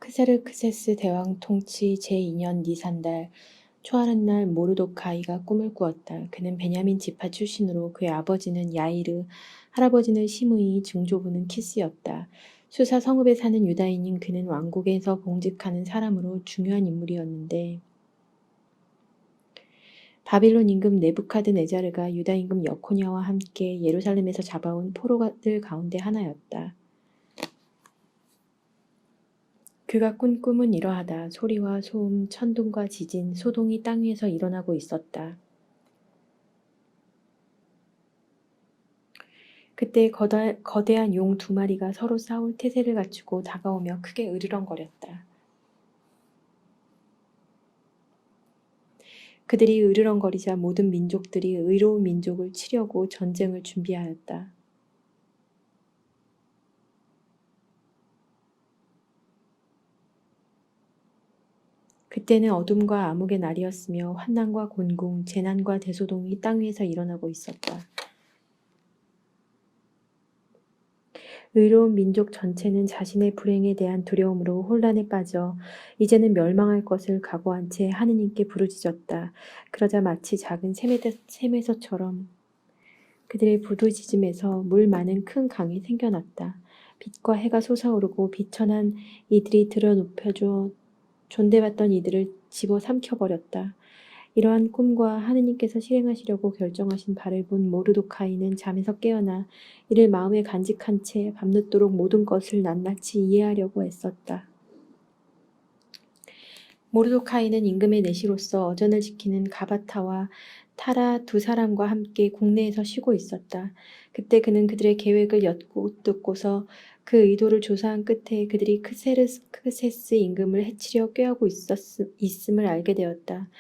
크세르크세스 대왕 통치 제2년 니산달 초하는 날 모르도카이가 꿈을 꾸었다. 그는 베냐민 지파 출신으로 그의 아버지는 야이르, 할아버지는 시므이, 증조부는 키스였다. 수사 성읍에 사는 유다인인 그는 왕국에서 봉직하는 사람으로 중요한 인물이었는데 바빌론 임금 네부카드네자르가 유다 임금 여코냐와 함께 예루살렘에서 잡아온 포로들 가운데 하나였다. 그가 꾼 꿈은 이러하다. 소리와 소음, 천둥과 지진, 소동이 땅 위에서 일어나고 있었다. 그때 거대한 용 2마리가 서로 싸울 태세를 갖추고 다가오며 크게 으르렁거렸다. 그들이 으르렁거리자 모든 민족들이 의로운 민족을 치려고 전쟁을 준비하였다. 그때는 어둠과 암흑의 날이었으며 환난과 곤궁, 재난과 대소동이 땅 위에서 일어나고 있었다. 의로운 민족 전체는 자신의 불행에 대한 두려움으로 혼란에 빠져 이제는 멸망할 것을 각오한 채 하느님께 부르짖었다. 그러자 마치 작은 샘에서처럼 그들의 부르짖음에서 물 많은 큰 강이 생겨났다. 빛과 해가 솟아오르고 비천한 이들이 들어눕혀줘 존대받던 이들을 집어삼켜버렸다. 이러한 꿈과 하느님께서 실행하시려고 결정하신 바를 본 모르도카이는 잠에서 깨어나 이를 마음에 간직한 채 밤늦도록 모든 것을 낱낱이 이해하려고 애썼다. 모르도카이는 임금의 내시로서 어전을 지키는 가바타와 타라 2사람과 함께 국내에서 쉬고 있었다. 그때 그는 그들의 계획을 듣고서 그 의도를 조사한 끝에 그들이 크세르크세스 임금을 해치려 꾀하고 있음을 알게 되었다.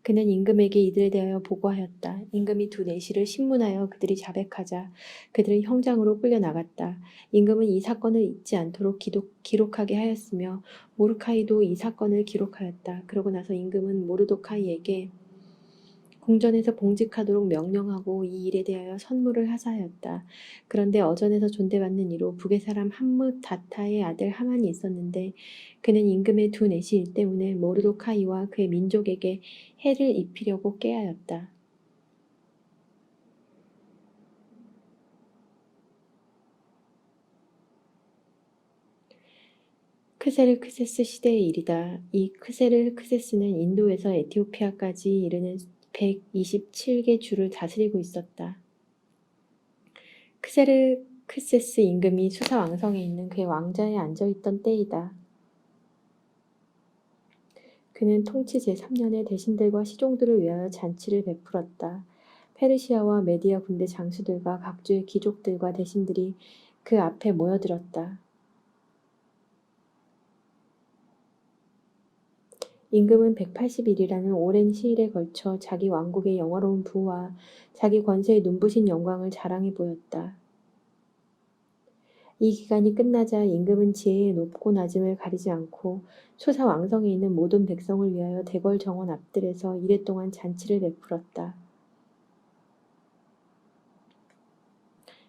그는 임금에게 이들에 대하여 보고하였다. 임금이 2 내시를 신문하여 그들이 자백하자 그들은 형장으로 끌려나갔다. 임금은 이 사건을 잊지 않도록 기록하게 하였으며 모르카이도 이 사건을 기록하였다. 그러고 나서 임금은 모르도카이에게 궁전에서 봉직하도록 명령하고 이 일에 대하여 선물을 하사하였다. 그런데 어전에서 존대받는 이로 북의 사람 함므다타의 아들 하만이 있었는데 그는 임금의 2 내시 일 때문에 모르도카이와 그의 민족에게 해를 입히려고 꾀하였다. 크세르크세스 시대의 일이다. 이 크세르크세스는 인도에서 에티오피아까지 이르는 127개 주를 다스리고 있었다. 크세르크세스 임금이 수사왕성에 있는 그의 왕좌에 앉아있던 때이다. 그는 통치 제3년에 대신들과 시종들을 위하여 잔치를 베풀었다. 페르시아와 메디아 군대 장수들과 각주의 귀족들과 대신들이 그 앞에 모여들었다. 임금은 180일이라는 오랜 시일에 걸쳐 자기 왕국의 영화로운 부와 자기 권세의 눈부신 영광을 자랑해 보였다. 이 기간이 끝나자 임금은 지혜의 높고 낮음을 가리지 않고 수사왕성에 있는 모든 백성을 위하여 대궐 정원 앞들에서 이랫동안 잔치를 베풀었다.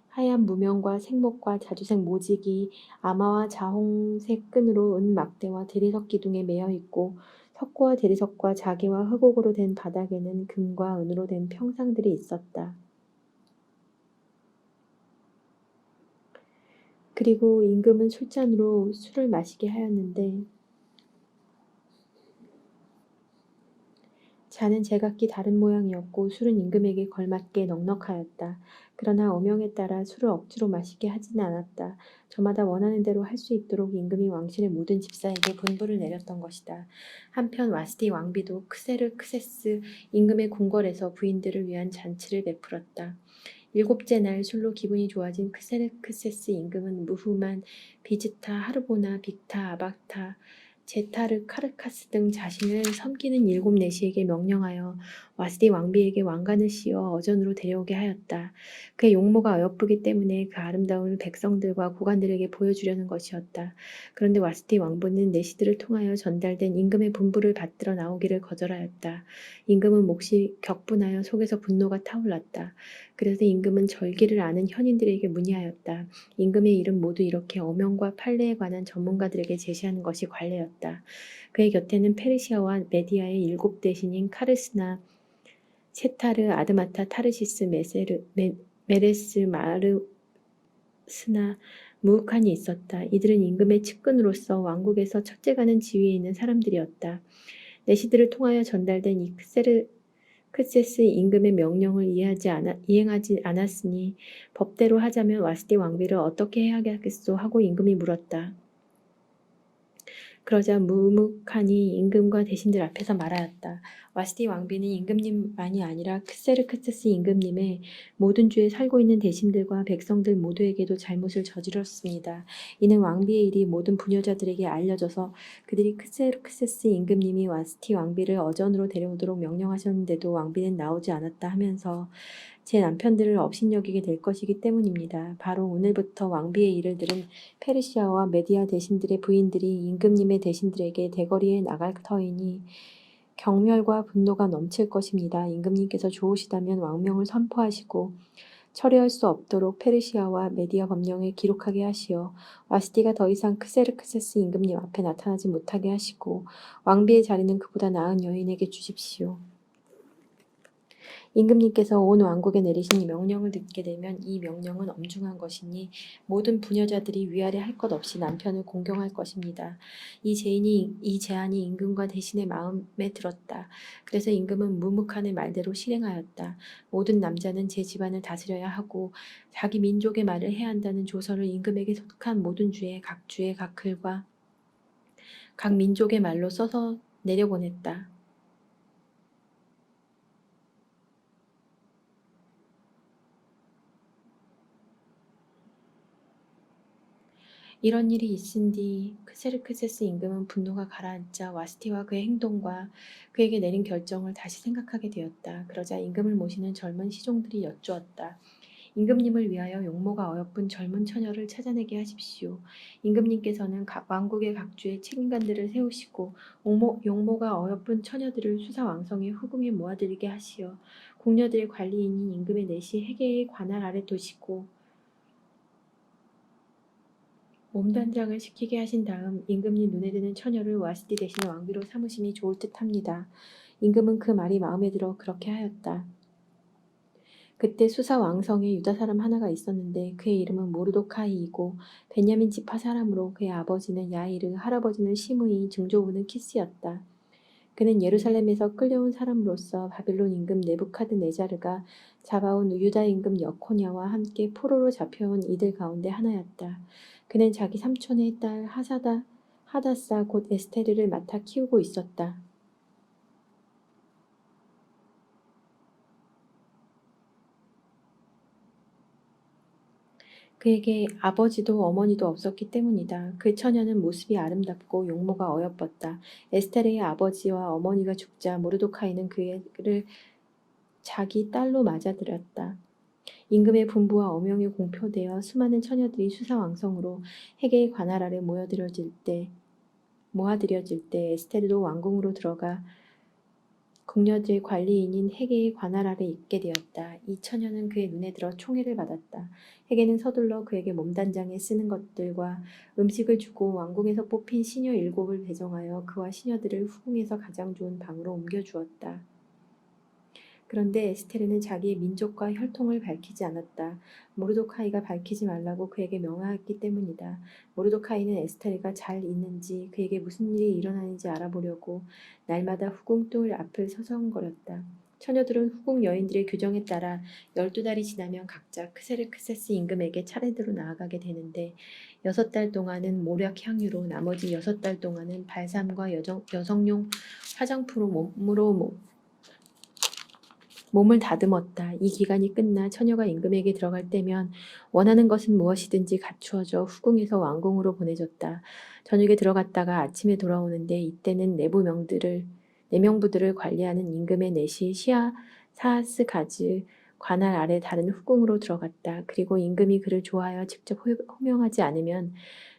하얀 무명과 생목과 자주색 모직이 아마와 자홍색 끈으로 은 막대와 대리석 기둥에 매여 있고 석고와 대리석과 자개와 흑옥으로 된 바닥에는 금과 은으로 된 평상들이 있었다. 그리고 임금은 술잔으로 술을 마시게 하였는데 잔은 제각기 다른 모양이었고 술은 임금에게 걸맞게 넉넉하였다. 그러나 어명에 따라 술을 억지로 마시게 하지는 않았다. 저마다 원하는 대로 할 수 있도록 임금이 왕실의 모든 집사에게 분부를 내렸던 것이다. 한편 와스디 왕비도 크세르크세스 임금의 궁궐에서 부인들을 위한 잔치를 베풀었다. 7째 날 술로 기분이 좋아진 크세르크세스 임금은 무후만, 비즈타, 하르보나, 빅타, 아박타, 제타르, 카르카스 등 자신을 섬기는 7 내시에게 명령하여 와스디 왕비에게 왕관을 씌워 어전으로 데려오게 하였다. 그의 용모가 어여쁘기 때문에 그 아름다움을 백성들과 고관들에게 보여주려는 것이었다. 그런데 와스디 왕부는 내시들을 통하여 전달된 임금의 분부를 받들어 나오기를 거절하였다. 임금은 몹시 격분하여 속에서 분노가 타올랐다. 그래서 임금은 절기를 아는 현인들에게 문의하였다. 임금의 일은 모두 이렇게 어명과 판례에 관한 전문가들에게 제시하는 것이 관례였다. 그의 곁에는 페르시아와 메디아의 7대신인 카르스나, 세타르, 아드마타, 타르시스, 메레스, 마르스나, 무흑한이 있었다. 이들은 임금의 측근으로서 왕국에서 첫째가는 지위에 있는 사람들이었다. 내시들을 통하여 전달된 이 크세스 임금의 명령을 이행하지 않았으니 법대로 하자면 와스티 왕비를 어떻게 해야겠소 하고 임금이 물었다. 그러자 무묵한이 임금과 대신들 앞에서 말하였다. 와스티 왕비는 임금님만이 아니라 크세르크세스 임금님의 모든 주에 살고 있는 대신들과 백성들 모두에게도 잘못을 저질렀습니다. 이는 왕비의 일이 모든 부녀자들에게 알려져서 그들이 크세르크세스 임금님이 와스티 왕비를 어전으로 데려오도록 명령하셨는데도 왕비는 나오지 않았다 하면서 제 남편들을 업신여기게 될 것이기 때문입니다. 바로 오늘부터 왕비의 일을 들은 페르시아와 메디아 대신들의 부인들이 임금님의 대신들에게 대거리에 나갈 터이니 경멸과 분노가 넘칠 것입니다. 임금님께서 좋으시다면 왕명을 선포하시고 철회할 수 없도록 페르시아와 메디아 법령에 기록하게 하시어 와스티가 더 이상 크세르크세스 임금님 앞에 나타나지 못하게 하시고 왕비의 자리는 그보다 나은 여인에게 주십시오. 임금님께서 온 왕국에 내리신 이 명령을 듣게 되면 이 명령은 엄중한 것이니 모든 부녀자들이 위아래 할 것 없이 남편을 공경할 것입니다. 이 제안이 임금과 대신의 마음에 들었다. 그래서 임금은 무묵한의 말대로 실행하였다. 모든 남자는 제 집안을 다스려야 하고 자기 민족의 말을 해야 한다는 조서를 임금에게 속한 모든 주의 각 글과 각 민족의 말로 써서 내려보냈다. 이런 일이 있은 뒤 크세르크세스 임금은 분노가 가라앉자 와스티와 그의 행동과 그에게 내린 결정을 다시 생각하게 되었다. 그러자 임금을 모시는 젊은 시종들이 여쭈었다. 임금님을 위하여 용모가 어여쁜 젊은 처녀를 찾아내게 하십시오. 임금님께서는 왕국의 각주에 책임관들을 세우시고 용모가 어여쁜 처녀들을 수사 왕성의 후궁에 모아들이게 하시어 궁녀들의 관리인인 임금의 내시 해계의 관할 아래 두시고 몸단장을 시키게 하신 다음 임금님 눈에 드는 처녀를 와스티 대신 왕비로 삼으심이 좋을 듯합니다. 임금은 그 말이 마음에 들어 그렇게 하였다. 그때 수사 왕성의 유다 사람 하나가 있었는데 그의 이름은 모르도카이이고 베냐민 지파 사람으로 그의 아버지는 야이르, 할아버지는 시므이, 증조부는 키스였다. 그는 예루살렘에서 끌려온 사람으로서 바빌론 임금 네부카드네자르가 잡아온 유다 임금 여코냐와 함께 포로로 잡혀온 이들 가운데 하나였다. 그는 자기 삼촌의 딸 하다사 곧 에스테르를 맡아 키우고 있었다. 그에게 아버지도 어머니도 없었기 때문이다. 그 처녀는 모습이 아름답고 용모가 어여뻤다. 에스테르의 아버지와 어머니가 죽자 모르도카이는 그를 자기 딸로 맞아들였다. 임금의 분부와 어명이 공표되어 수많은 처녀들이 수사왕성으로 해계의 관할 아래 모아들여질 때 에스테르도 왕궁으로 들어가 궁녀들의 관리인인 해계의 관할 아래 있게 되었다. 이 처녀는 그의 눈에 들어 총애를 받았다. 해계는 서둘러 그에게 몸단장에 쓰는 것들과 음식을 주고 왕궁에서 뽑힌 시녀 7을 배정하여 그와 시녀들을 후궁에서 가장 좋은 방으로 옮겨주었다. 그런데 에스테르는 자기의 민족과 혈통을 밝히지 않았다. 모르도카이가 밝히지 말라고 그에게 명하였기 때문이다. 모르도카이는 에스테르가 잘 있는지 그에게 무슨 일이 일어나는지 알아보려고 날마다 후궁 뜰 앞을 서성거렸다. 처녀들은 후궁 여인들의 규정에 따라 12달이 지나면 각자 크세르크세스 임금에게 차례대로 나아가게 되는데 6달 동안은 모략 향유로 나머지 6달 동안은 발삼과 여성용 화장품으로 몸을 다듬었다. 이 기간이 끝나 처녀가 임금에게 들어갈 때면 원하는 것은 무엇이든지 갖추어져 후궁에서 왕궁으로 보내줬다. 저녁에 들어갔다가 아침에 돌아오는데 이때는 내명부들을 관리하는 임금의 내시 사하스가즈 관할 아래 다른 후궁으로 들어갔다. 그리고 임금이 그를 좋아하여 직접 호명하지 않으면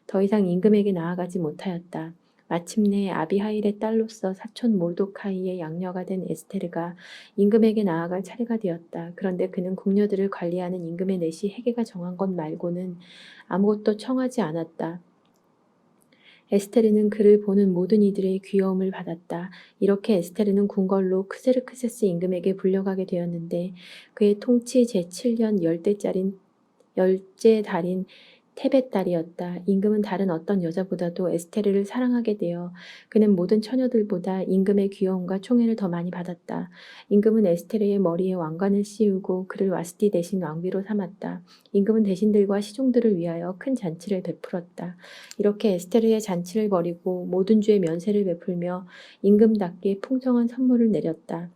더 이상 임금에게 나아가지 못하였다. 마침내 아비하일의 딸로서 사촌 모르도카이의 양녀가 된 에스테르가 임금에게 나아갈 차례가 되었다. 그런데 그는 궁녀들을 관리하는 임금의 넷이 헤게가 정한 것 말고는 아무것도 청하지 않았다. 에스테르는 그를 보는 모든 이들의 귀여움을 받았다. 이렇게 에스테르는 궁궐로 크세르크세스 임금에게 불려가게 되었는데 그의 통치 제7년 열째 달인 테벳 달이었다. 임금은 다른 어떤 여자보다도 에스테르를 사랑하게 되어 그는 모든 처녀들보다 임금의 귀여움과 총애를 더 많이 받았다. 임금은 에스테르의 머리에 왕관을 씌우고 그를 와스티 대신 왕비로 삼았다. 임금은 대신들과 시종들을 위하여 큰 잔치를 베풀었다. 이렇게 에스테르의 잔치를 벌이고 모든 주의 면세를 베풀며 임금답게 풍성한 선물을 내렸다.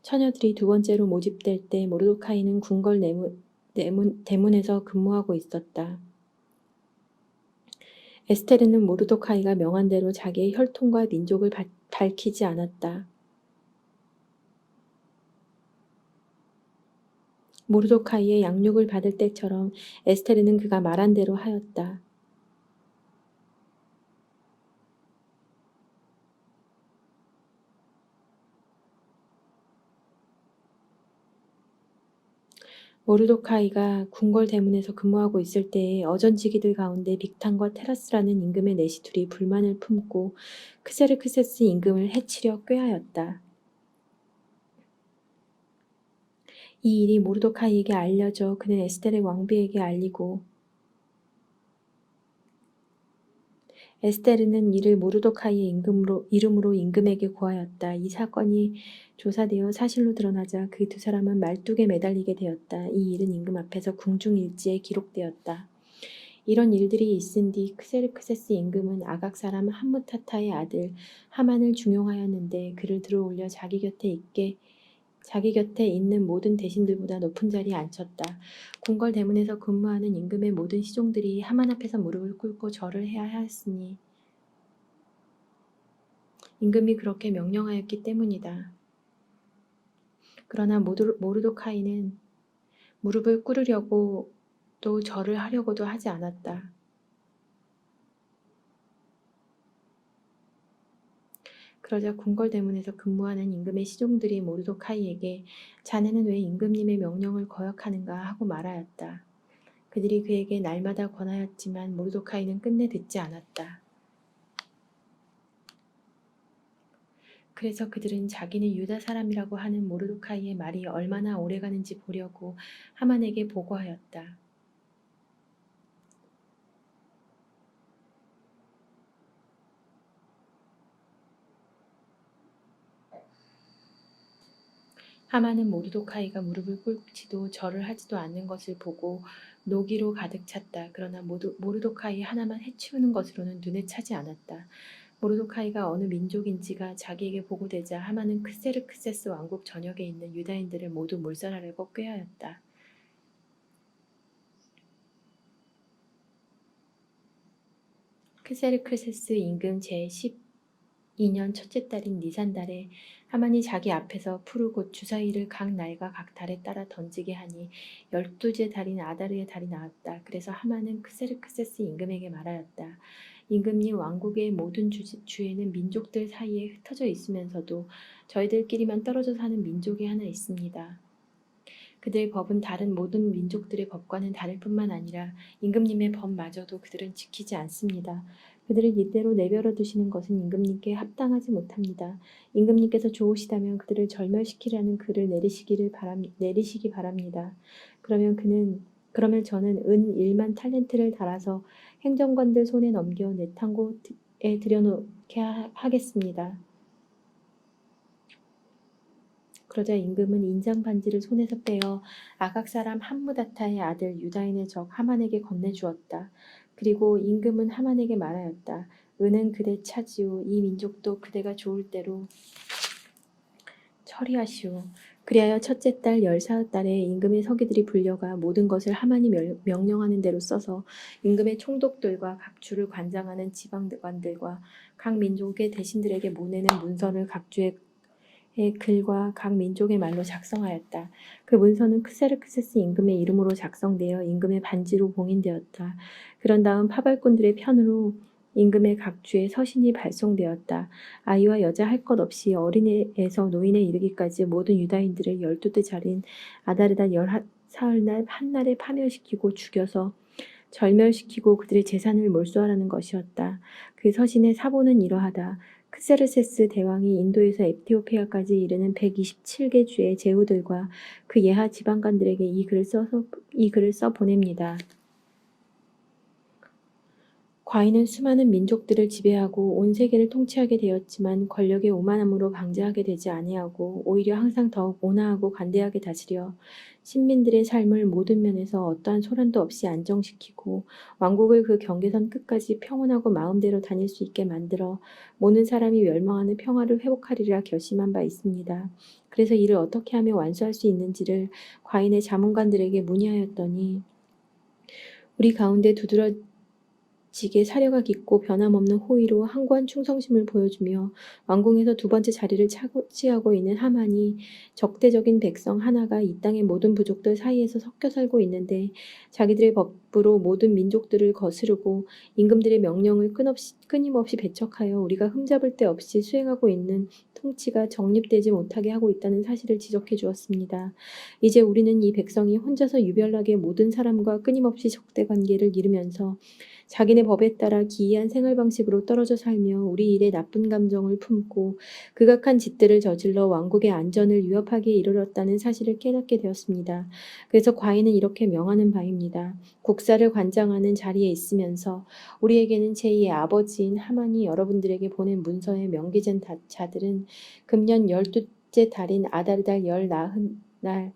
처녀들이 두 번째로 모집될 때 모르도카이는 궁궐 대문에서 근무하고 있었다. 에스테르는 모르도카이가 명한 대로 자기의 혈통과 민족을 밝히지 않았다. 모르도카이의 양육을 받을 때처럼 에스테르는 그가 말한 대로 하였다. 모르도카이가 궁궐 대문에서 근무하고 있을 때에 어전지기들 가운데 빅탄과 테라스라는 임금의 넷이 둘이 불만을 품고 크세르크세스 임금을 해치려 꾀하였다. 이 일이 모르도카이에게 알려져 그는 에스테르 왕비에게 알리고 에스테르는 이를 모르도카이의 이름으로 임금에게 고하였다. 이 사건이 조사되어 사실로 드러나자 그 두 사람은 말뚝에 매달리게 되었다. 이 일은 임금 앞에서 궁중일지에 기록되었다. 이런 일들이 있은 뒤 크세르크세스 임금은 아각 사람 함무타타의 아들 하만을 중용하였는데 그를 들어올려 자기 곁에 있는 모든 대신들보다 높은 자리에 앉혔다. 궁궐 대문에서 근무하는 임금의 모든 시종들이 하만 앞에서 무릎을 꿇고 절을 해야 하였으니 임금이 그렇게 명령하였기 때문이다. 그러나 모르도카이는 무릎을 꿇으려고 또 절을 하려고도 하지 않았다. 그러자 궁궐 대문에서 근무하는 임금의 시종들이 모르도카이에게 자네는 왜 임금님의 명령을 거역하는가 하고 말하였다. 그들이 그에게 날마다 권하였지만 모르도카이는 끝내 듣지 않았다. 그래서 그들은 자기는 유다 사람이라고 하는 모르도카이의 말이 얼마나 오래가는지 보려고 하만에게 보고하였다. 하만은 모르도카이가 무릎을 꿇지도 절을 하지도 않는 것을 보고 노기로 가득 찼다. 그러나 모르도카이 하나만 해치우는 것으로는 눈에 차지 않았다. 모르도카이가 어느 민족인지가 자기에게 보고되자 하만은 크세르크세스 왕국 전역에 있는 유다인들을 모두 몰살하려고 꾀하였다. 크세르크세스 임금 제12년 첫째 달인 니산달에 하만이 자기 앞에서 푸르 곧 주사위를 각 날과 각 달에 따라 던지게 하니 12째 달인 아다르의 달이 나왔다. 그래서 하만은 크세르크세스 임금에게 말하였다. 임금님, 왕국의 모든 주에는 민족들 사이에 흩어져 있으면서도 저희들끼리만 떨어져 사는 민족이 하나 있습니다. 그들의 법은 다른 모든 민족들의 법과는 다를 뿐만 아니라 임금님의 법마저도 그들은 지키지 않습니다. 그들을 이대로 내버려 두시는 것은 임금님께 합당하지 못합니다. 임금님께서 좋으시다면 그들을 절멸시키라는 글을 내리시기 바랍니다. 그러면 저는 은 1만 탈렌트를 달아서 행정관들 손에 넘겨 내탕고에 들여놓게 하겠습니다. 그러자 임금은 인장 반지를 손에서 빼어 아각 사람 함무다타의 아들 유다인의 적 하만에게 건네주었다. 그리고 임금은 하만에게 말하였다. 은은 그대 차지요. 이 민족도 그대가 좋을 대로 처리하시오. 그리하여 첫째 달 14달에 임금의 서기들이 불려가 모든 것을 하만이 명령하는 대로 써서 임금의 총독들과 각 주를 관장하는 지방관들과 각 민족의 대신들에게 보내는 문서를 각 주에 글과 각 민족의 말로 작성하였다. 그 문서는 크세르크세스 임금의 이름으로 작성되어 임금의 반지로 봉인되었다. 그런 다음 파발꾼들의 편으로 임금의 각 주에 서신이 발송되었다. 아이와 여자 할 것 없이 어린애에서 노인에 이르기까지 모든 유다인들을 12대 자린 아다르달 14날 한날에 파멸시키고 죽여서 절멸시키고 그들의 재산을 몰수하라는 것이었다. 그 서신의 사본은 이러하다. 크세르세스 대왕이 인도에서 에티오피아까지 이르는 127개 주의 제후들과 그 예하 지방관들에게 이 글을 써 보냅니다. 과인은 수많은 민족들을 지배하고 온 세계를 통치하게 되었지만 권력의 오만함으로 방자하게 되지 아니하고 오히려 항상 더욱 온화하고 관대하게 다스려 신민들의 삶을 모든 면에서 어떠한 소란도 없이 안정시키고 왕국을 그 경계선 끝까지 평온하고 마음대로 다닐 수 있게 만들어 모든 사람이 멸망하는 평화를 회복하리라 결심한 바 있습니다. 그래서 이를 어떻게 하며 완수할 수 있는지를 과인의 자문관들에게 문의하였더니 우리 가운데 두드러지게 사려가 깊고 변함없는 호의로 항구한 충성심을 보여주며 왕궁에서 두 번째 자리를 차지하고 있는 하만이 적대적인 백성 하나가 이 땅의 모든 부족들 사이에서 섞여 살고 있는데 자기들의 법으로 모든 민족들을 거스르고 임금들의 명령을 끊임없이 배척하여 우리가 흠잡을 데 없이 수행하고 있는 통치가 정립되지 못하게 하고 있다는 사실을 지적해 주었습니다. 이제 우리는 이 백성이 혼자서 유별나게 모든 사람과 끊임없이 적대 관계를 이루면서 자기네 법에 따라 기이한 생활 방식으로 떨어져 살며 우리 일에 나쁜 감정을 품고 극악한 짓들을 저질러 왕국의 안전을 위협하기에 이르렀다는 사실을 깨닫게 되었습니다. 그래서 과인은 이렇게 명하는 바입니다. 국사를 관장하는 자리에 있으면서 우리에게는 제2의 아버지인 하만이 여러분들에게 보낸 문서에 명기된 자들은 금년 12째 달인 아다르달 14날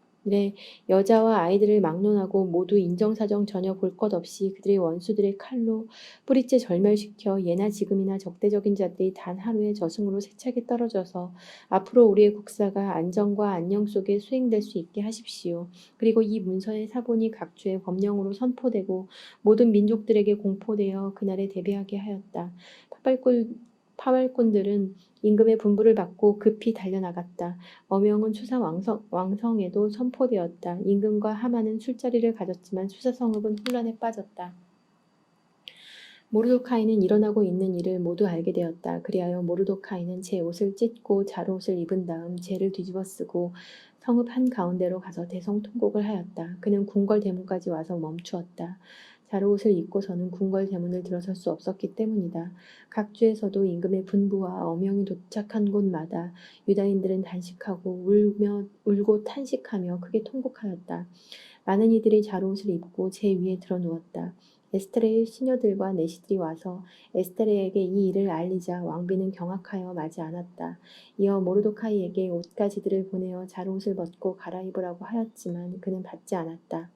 여자와 아이들을 막론하고 모두 인정사정 전혀 볼 것 없이 그들의 원수들의 칼로 뿌리째 절멸시켜 예나 지금이나 적대적인 자들이 단 하루의 저승으로 세차게 떨어져서 앞으로 우리의 국사가 안정과 안녕 속에 수행될 수 있게 하십시오. 그리고 이 문서의 사본이 각주의 법령으로 선포되고 모든 민족들에게 공포되어 그날에 대비하게 하였다. 파발꾼들은 임금의 분부를 받고 급히 달려나갔다. 어명은 수사 왕성에도 선포되었다. 임금과 하만은 술자리를 가졌지만 수사성읍은 혼란에 빠졌다. 모르도카이는 일어나고 있는 일을 모두 알게 되었다. 그리하여 모르도카이는 제 옷을 찢고 자롯을 입은 다음 제를 뒤집어 쓰고 성읍 한가운데로 가서 대성통곡을 하였다. 그는 궁궐 대문까지 와서 멈추었다. 자롯을 입고서는 궁궐 대문을 들어설 수 없었기 때문이다. 각 주에서도 임금의 분부와 어명이 도착한 곳마다 유다인들은 단식하고 울고 탄식하며 크게 통곡하였다. 많은 이들이 자롯을 입고 제 위에 들어 누웠다. 에스테르의 시녀들과 내시들이 와서 에스테르에게 이 일을 알리자 왕비는 경악하여 마지 않았다. 이어 모르도카이에게 옷가지들을 보내어 자롯을 벗고 갈아입으라고 하였지만 그는 받지 않았다.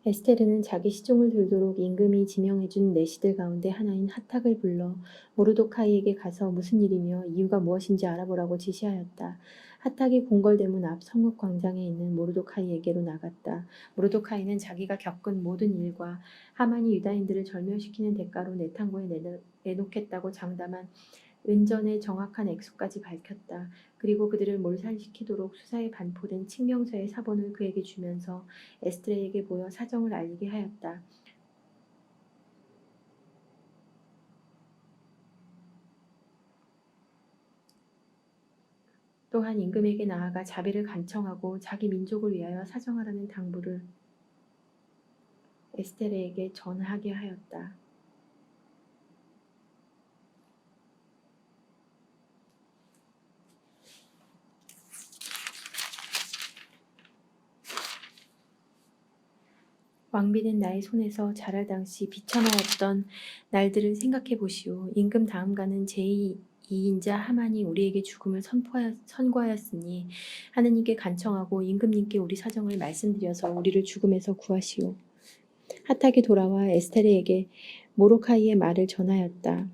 에스테르는 자기 시종을 들도록 임금이 지명해준 내시들 가운데 하나인 핫탁을 불러 모르도카이에게 가서 무슨 일이며 이유가 무엇인지 알아보라고 지시하였다. 핫탁이 궁궐대문 앞 성읍 광장에 있는 모르도카이에게로 나갔다. 모르도카이는 자기가 겪은 모든 일과 하만이 유다인들을 절멸시키는 대가로 내탕고에 내놓겠다고 장담한 은전의 정확한 액수까지 밝혔다. 그리고 그들을 몰살시키도록 수사에 반포된 칙명서의 사본을 그에게 주면서 에스테르에게 보여 사정을 알리게 하였다. 또한 임금에게 나아가 자비를 간청하고 자기 민족을 위하여 사정하라는 당부를 에스테르에게 전하게 하였다. 왕비는 나의 손에서 자랄 당시 비참하였던 날들을 생각해 보시오. 임금 다음가는 제2인자 하만이 우리에게 죽음을 선고하였으니 하느님께 간청하고 임금님께 우리 사정을 말씀드려서 우리를 죽음에서 구하시오. 핫탁이 돌아와 에스테르에게 모르도카이의 말을 전하였다.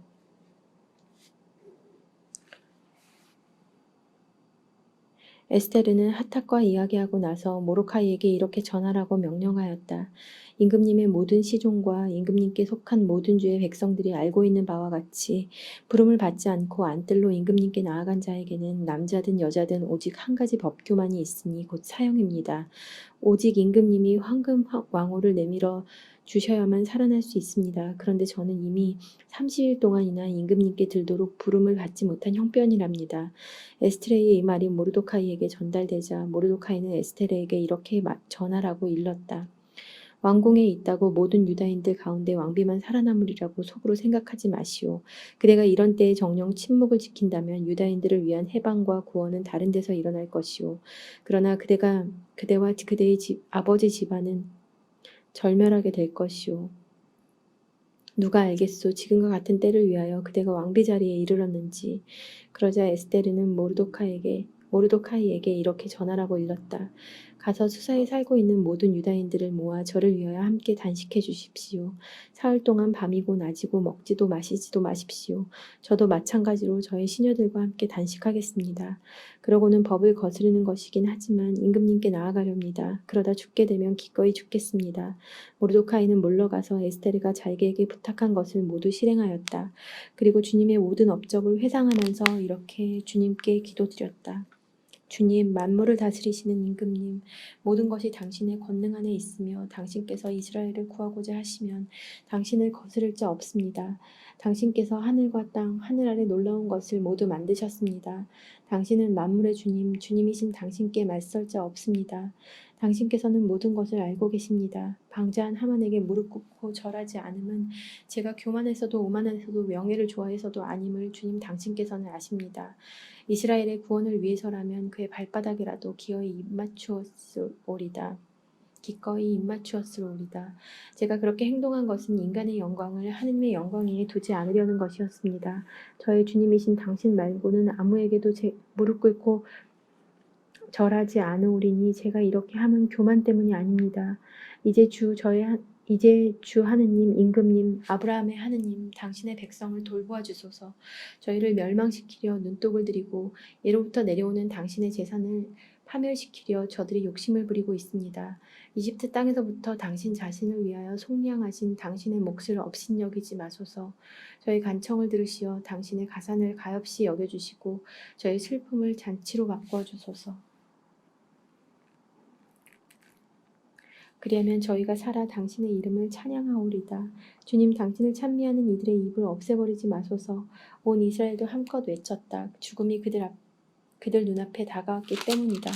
에스테르는 하탁과 이야기하고 나서 모르카이에게 이렇게 전하라고 명령하였다. 임금님의 모든 시종과 임금님께 속한 모든 주의 백성들이 알고 있는 바와 같이 부름을 받지 않고 안뜰로 임금님께 나아간 자에게는 남자든 여자든 오직 한 가지 법규만이 있으니 곧 사형입니다. 오직 임금님이 황금 왕호를 내밀어 주셔야만 살아날 수 있습니다. 그런데 저는 이미 30일 동안이나 임금님께 들도록 부름을 받지 못한 형편이랍니다. 에스테르의 이 말이 모르도카이에게 전달되자 모르도카이는 에스테르에게 이렇게 전하라고 일렀다. 왕궁에 있다고 모든 유다인들 가운데 왕비만 살아남으리라고 속으로 생각하지 마시오. 그대가 이런 때에 정령 침묵을 지킨다면 유다인들을 위한 해방과 구원은 다른 데서 일어날 것이오. 그러나 그대와 그대의 아버지 집안은 절멸하게 될 것이오. 누가 알겠소. 지금과 같은 때를 위하여 그대가 왕비 자리에 이르렀는지. 그러자 에스테르는 모르도카이에게 이렇게 전하라고 일렀다. 가서 수사에 살고 있는 모든 유다인들을 모아 저를 위하여 함께 단식해 주십시오. 사흘 동안 밤이고 낮이고 먹지도 마시지도 마십시오. 저도 마찬가지로 저의 시녀들과 함께 단식하겠습니다. 그러고는 법을 거스르는 것이긴 하지만 임금님께 나아가렵니다. 그러다 죽게 되면 기꺼이 죽겠습니다. 모르도카이는 물러가서 에스테르가 자기에게 부탁한 것을 모두 실행하였다. 그리고 주님의 모든 업적을 회상하면서 이렇게 주님께 기도드렸다. 주님, 만물을 다스리시는 임금님, 모든 것이 당신의 권능 안에 있으며 당신께서 이스라엘을 구하고자 하시면 당신을 거스를 자 없습니다. 당신께서 하늘과 땅, 하늘 아래 놀라운 것을 모두 만드셨습니다. 당신은 만물의 주님, 주님이신 당신께 맞설 자 없습니다. 당신께서는 모든 것을 알고 계십니다. 방자한 하만에게 무릎 꿇고 절하지 않음은 제가 교만해서도 오만해서도 명예를 좋아해서도 아님을 주님 당신께서는 아십니다. 이스라엘의 구원을 위해서라면 그의 발바닥이라도 기꺼이 입맞추었으리오리다. 제가 그렇게 행동한 것은 인간의 영광을 하느님의 영광 위에 두지 않으려는 것이었습니다. 저의 주님이신 당신 말고는 아무에게도 무릎 꿇고 절하지 않으오리니 제가 이렇게 함은 교만 때문이 아닙니다. 이제 주 하느님, 임금님, 아브라함의 하느님, 당신의 백성을 돌보아 주소서. 저희를 멸망시키려 눈독을 들이고 예로부터 내려오는 당신의 재산을 파멸시키려 저들이 욕심을 부리고 있습니다. 이집트 땅에서부터 당신 자신을 위하여 속량하신 당신의 몫을 업신여기지 마소서. 저희 간청을 들으시어 당신의 가산을 가엾이 여겨주시고 저희 슬픔을 잔치로 바꾸어 주소서. 그리하면 저희가 살아 당신의 이름을 찬양하오리다. 주님, 당신을 찬미하는 이들의 입을 없애버리지 마소서. 온 이스라엘도 한껏 외쳤다. 죽음이 그들 눈앞에 다가왔기 때문이다.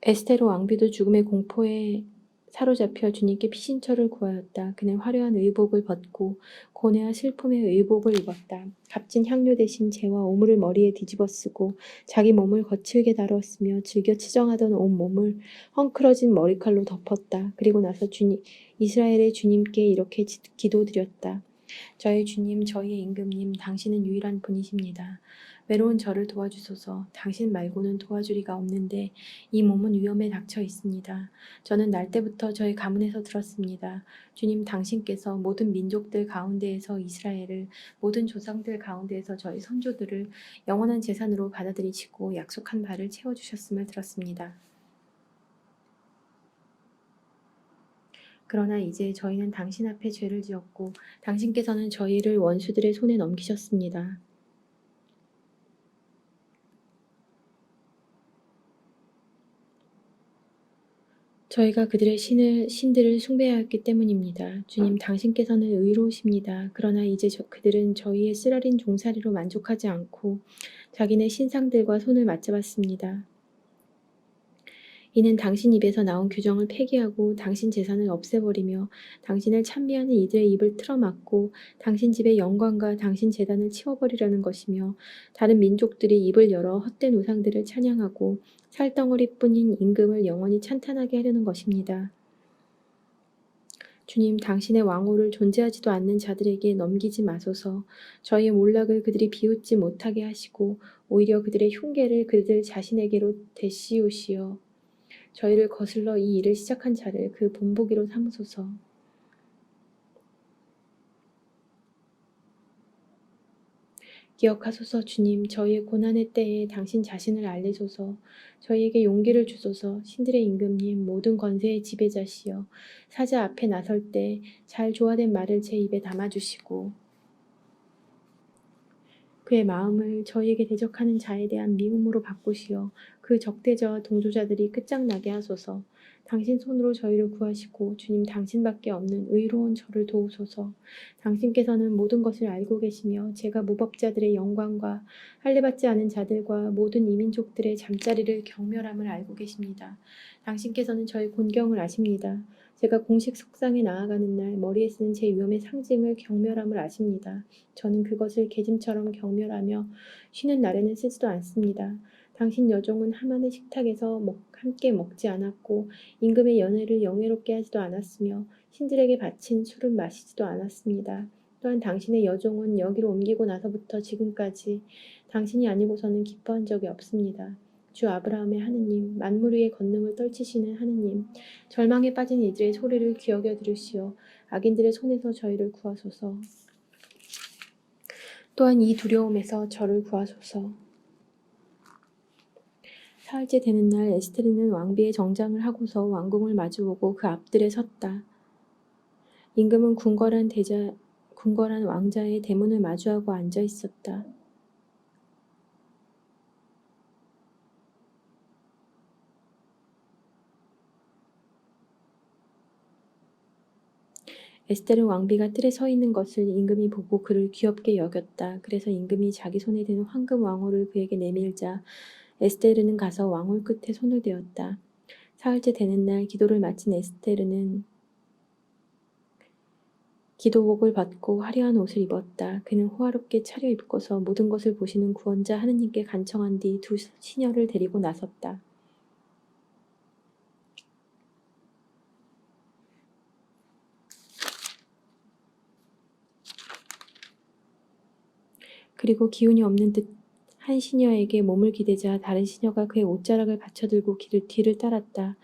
에스테르 왕비도 죽음의 공포에 사로잡혀 주님께 피신처를 구하였다. 그는 화려한 의복을 벗고 고뇌와 슬픔의 의복을 입었다. 값진 향료 대신 재와 오물을 머리에 뒤집어 쓰고 자기 몸을 거칠게 다루었으며 즐겨 치정하던 온 몸을 헝클어진 머리칼로 덮었다. 그리고 나서 이스라엘의 주님께 이렇게 기도드렸다. 저의 주님, 저희의 임금님, 당신은 유일한 분이십니다. 외로운 저를 도와주소서. 당신 말고는 도와주리가 없는데 이 몸은 위험에 닥쳐 있습니다. 저는 날 때부터 저희 가문에서 들었습니다. 주님, 당신께서 모든 민족들 가운데에서 이스라엘을, 모든 조상들 가운데에서 저희 선조들을 영원한 재산으로 받아들이시고 약속한 바를 채워주셨음을 들었습니다. 그러나 이제 저희는 당신 앞에 죄를 지었고 당신께서는 저희를 원수들의 손에 넘기셨습니다. 저희가 그들의 신들을 숭배하였기 때문입니다. 주님, 당신께서는 의로우십니다. 그러나 이제 그들은 저희의 쓰라린 종살이로 만족하지 않고 자기네 신상들과 손을 맞잡았습니다. 이는 당신 입에서 나온 규정을 폐기하고 당신 재산을 없애버리며 당신을 찬미하는 이들의 입을 틀어막고 당신 집의 영광과 당신 제단을 치워버리려는 것이며 다른 민족들이 입을 열어 헛된 우상들을 찬양하고 살덩어리뿐인 임금을 영원히 찬탄하게 하려는 것입니다. 주님, 당신의 왕호를 존재하지도 않는 자들에게 넘기지 마소서. 저희의 몰락을 그들이 비웃지 못하게 하시고 오히려 그들의 흉계를 그들 자신에게로 되씌우시어 저희를 거슬러 이 일을 시작한 자를 그 본보기로 삼으소서. 기억하소서. 주님, 저희의 고난의 때에 당신 자신을 알리소서. 저희에게 용기를 주소서. 신들의 임금님, 모든 권세의 지배자시여, 사자 앞에 나설 때 잘 조화된 말을 제 입에 담아주시고 그의 마음을 저희에게 대적하는 자에 대한 미움으로 바꾸시어 그 적대자와 동조자들이 끝장나게 하소서. 당신 손으로 저희를 구하시고 주님, 당신밖에 없는 의로운 저를 도우소서. 당신께서는 모든 것을 알고 계시며 제가 무법자들의 영광과 할례받지 않은 자들과 모든 이민족들의 잠자리를 경멸함을 알고 계십니다. 당신께서는 저의 곤경을 아십니다. 제가 공식 석상에 나아가는 날 머리에 쓰는 제 위엄의 상징을 경멸함을 아십니다. 저는 그것을 계짐처럼 경멸하며 쉬는 날에는 쓰지도 않습니다. 당신 여종은 하만의 식탁에서 함께 먹지 않았고 임금의 연회를 영예롭게 하지도 않았으며 신들에게 바친 술은 마시지도 않았습니다. 또한 당신의 여종은 여기로 옮기고 나서부터 지금까지 당신이 아니고서는 기뻐한 적이 없습니다. 주 아브라함의 하느님, 만물 위의 권능을 떨치시는 하느님, 절망에 빠진 이들의 소리를 귀여겨 들으시어 악인들의 손에서 저희를 구하소서. 또한 이 두려움에서 저를 구하소서. 사흘째 되는 날 에스테르는 왕비의 정장을 하고서 왕궁을 마주보고 그 앞들에 섰다. 임금은 궁궐한 왕자의 대문을 마주하고 앉아 있었다. 에스테르 왕비가 뜰에 서 있는 것을 임금이 보고 그를 귀엽게 여겼다. 그래서 임금이 자기 손에 든 황금 왕호를 그에게 내밀자 에스테르는 가서 왕홀 끝에 손을 대었다. 사흘째 되는 날 기도를 마친 에스테르는 기도복을 벗고 화려한 옷을 입었다. 그는 호화롭게 차려입고서 모든 것을 보시는 구원자 하느님께 간청한 뒤 두 시녀를 데리고 나섰다. 그리고 기운이 없는 듯 한 시녀에게 몸을 기대자 다른 시녀가 그의 옷자락을 받쳐들고 뒤를 따랐다.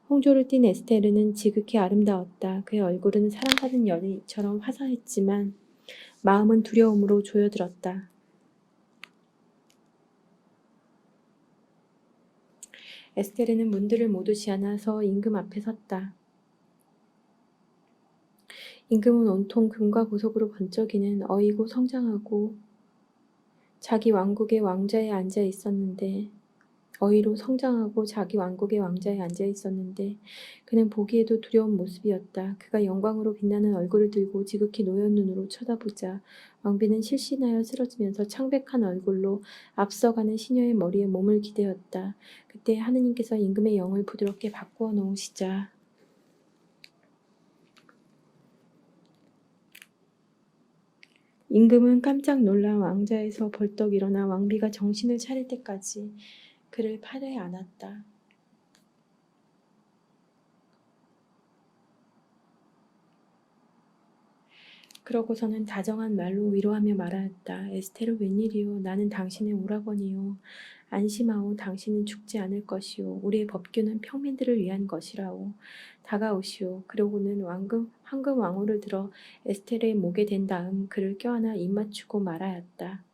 홍조를 띤 에스테르는 지극히 아름다웠다. 그의 얼굴은 사랑받은 여인처럼 화사했지만 마음은 두려움으로 조여들었다. 에스테르는 문들을 모두 지어나서 임금 앞에 섰다. 임금은 온통 금과 보석으로 번쩍이는 어이고 성장하고 자기 왕국의 왕자에 앉아 있었는데 그는 보기에도 두려운 모습이었다. 그가 영광으로 빛나는 얼굴을 들고 지극히 노연 눈으로 쳐다보자 왕비는 실신하여 쓰러지면서 창백한 얼굴로 앞서가는 시녀의 머리에 몸을 기대었다. 그때 하느님께서 임금의 영을 부드럽게 바꾸어 놓으시자 임금은 깜짝 놀라 왕자에서 벌떡 일어나 왕비가 정신을 차릴 때까지 그를 팔에 안았다. 그러고서는 다정한 말로 위로하며 말하였다. 에스테르, 웬일이오? 나는 당신의 오라버니요. 안심하오. 당신은 죽지 않을 것이오. 우리의 법규는 평민들을 위한 것이라오. 다가오시오. 그러고는 황금 왕호를 들어 에스테르의 목에 댄 다음 그를 껴안아 입 맞추고 말하였다.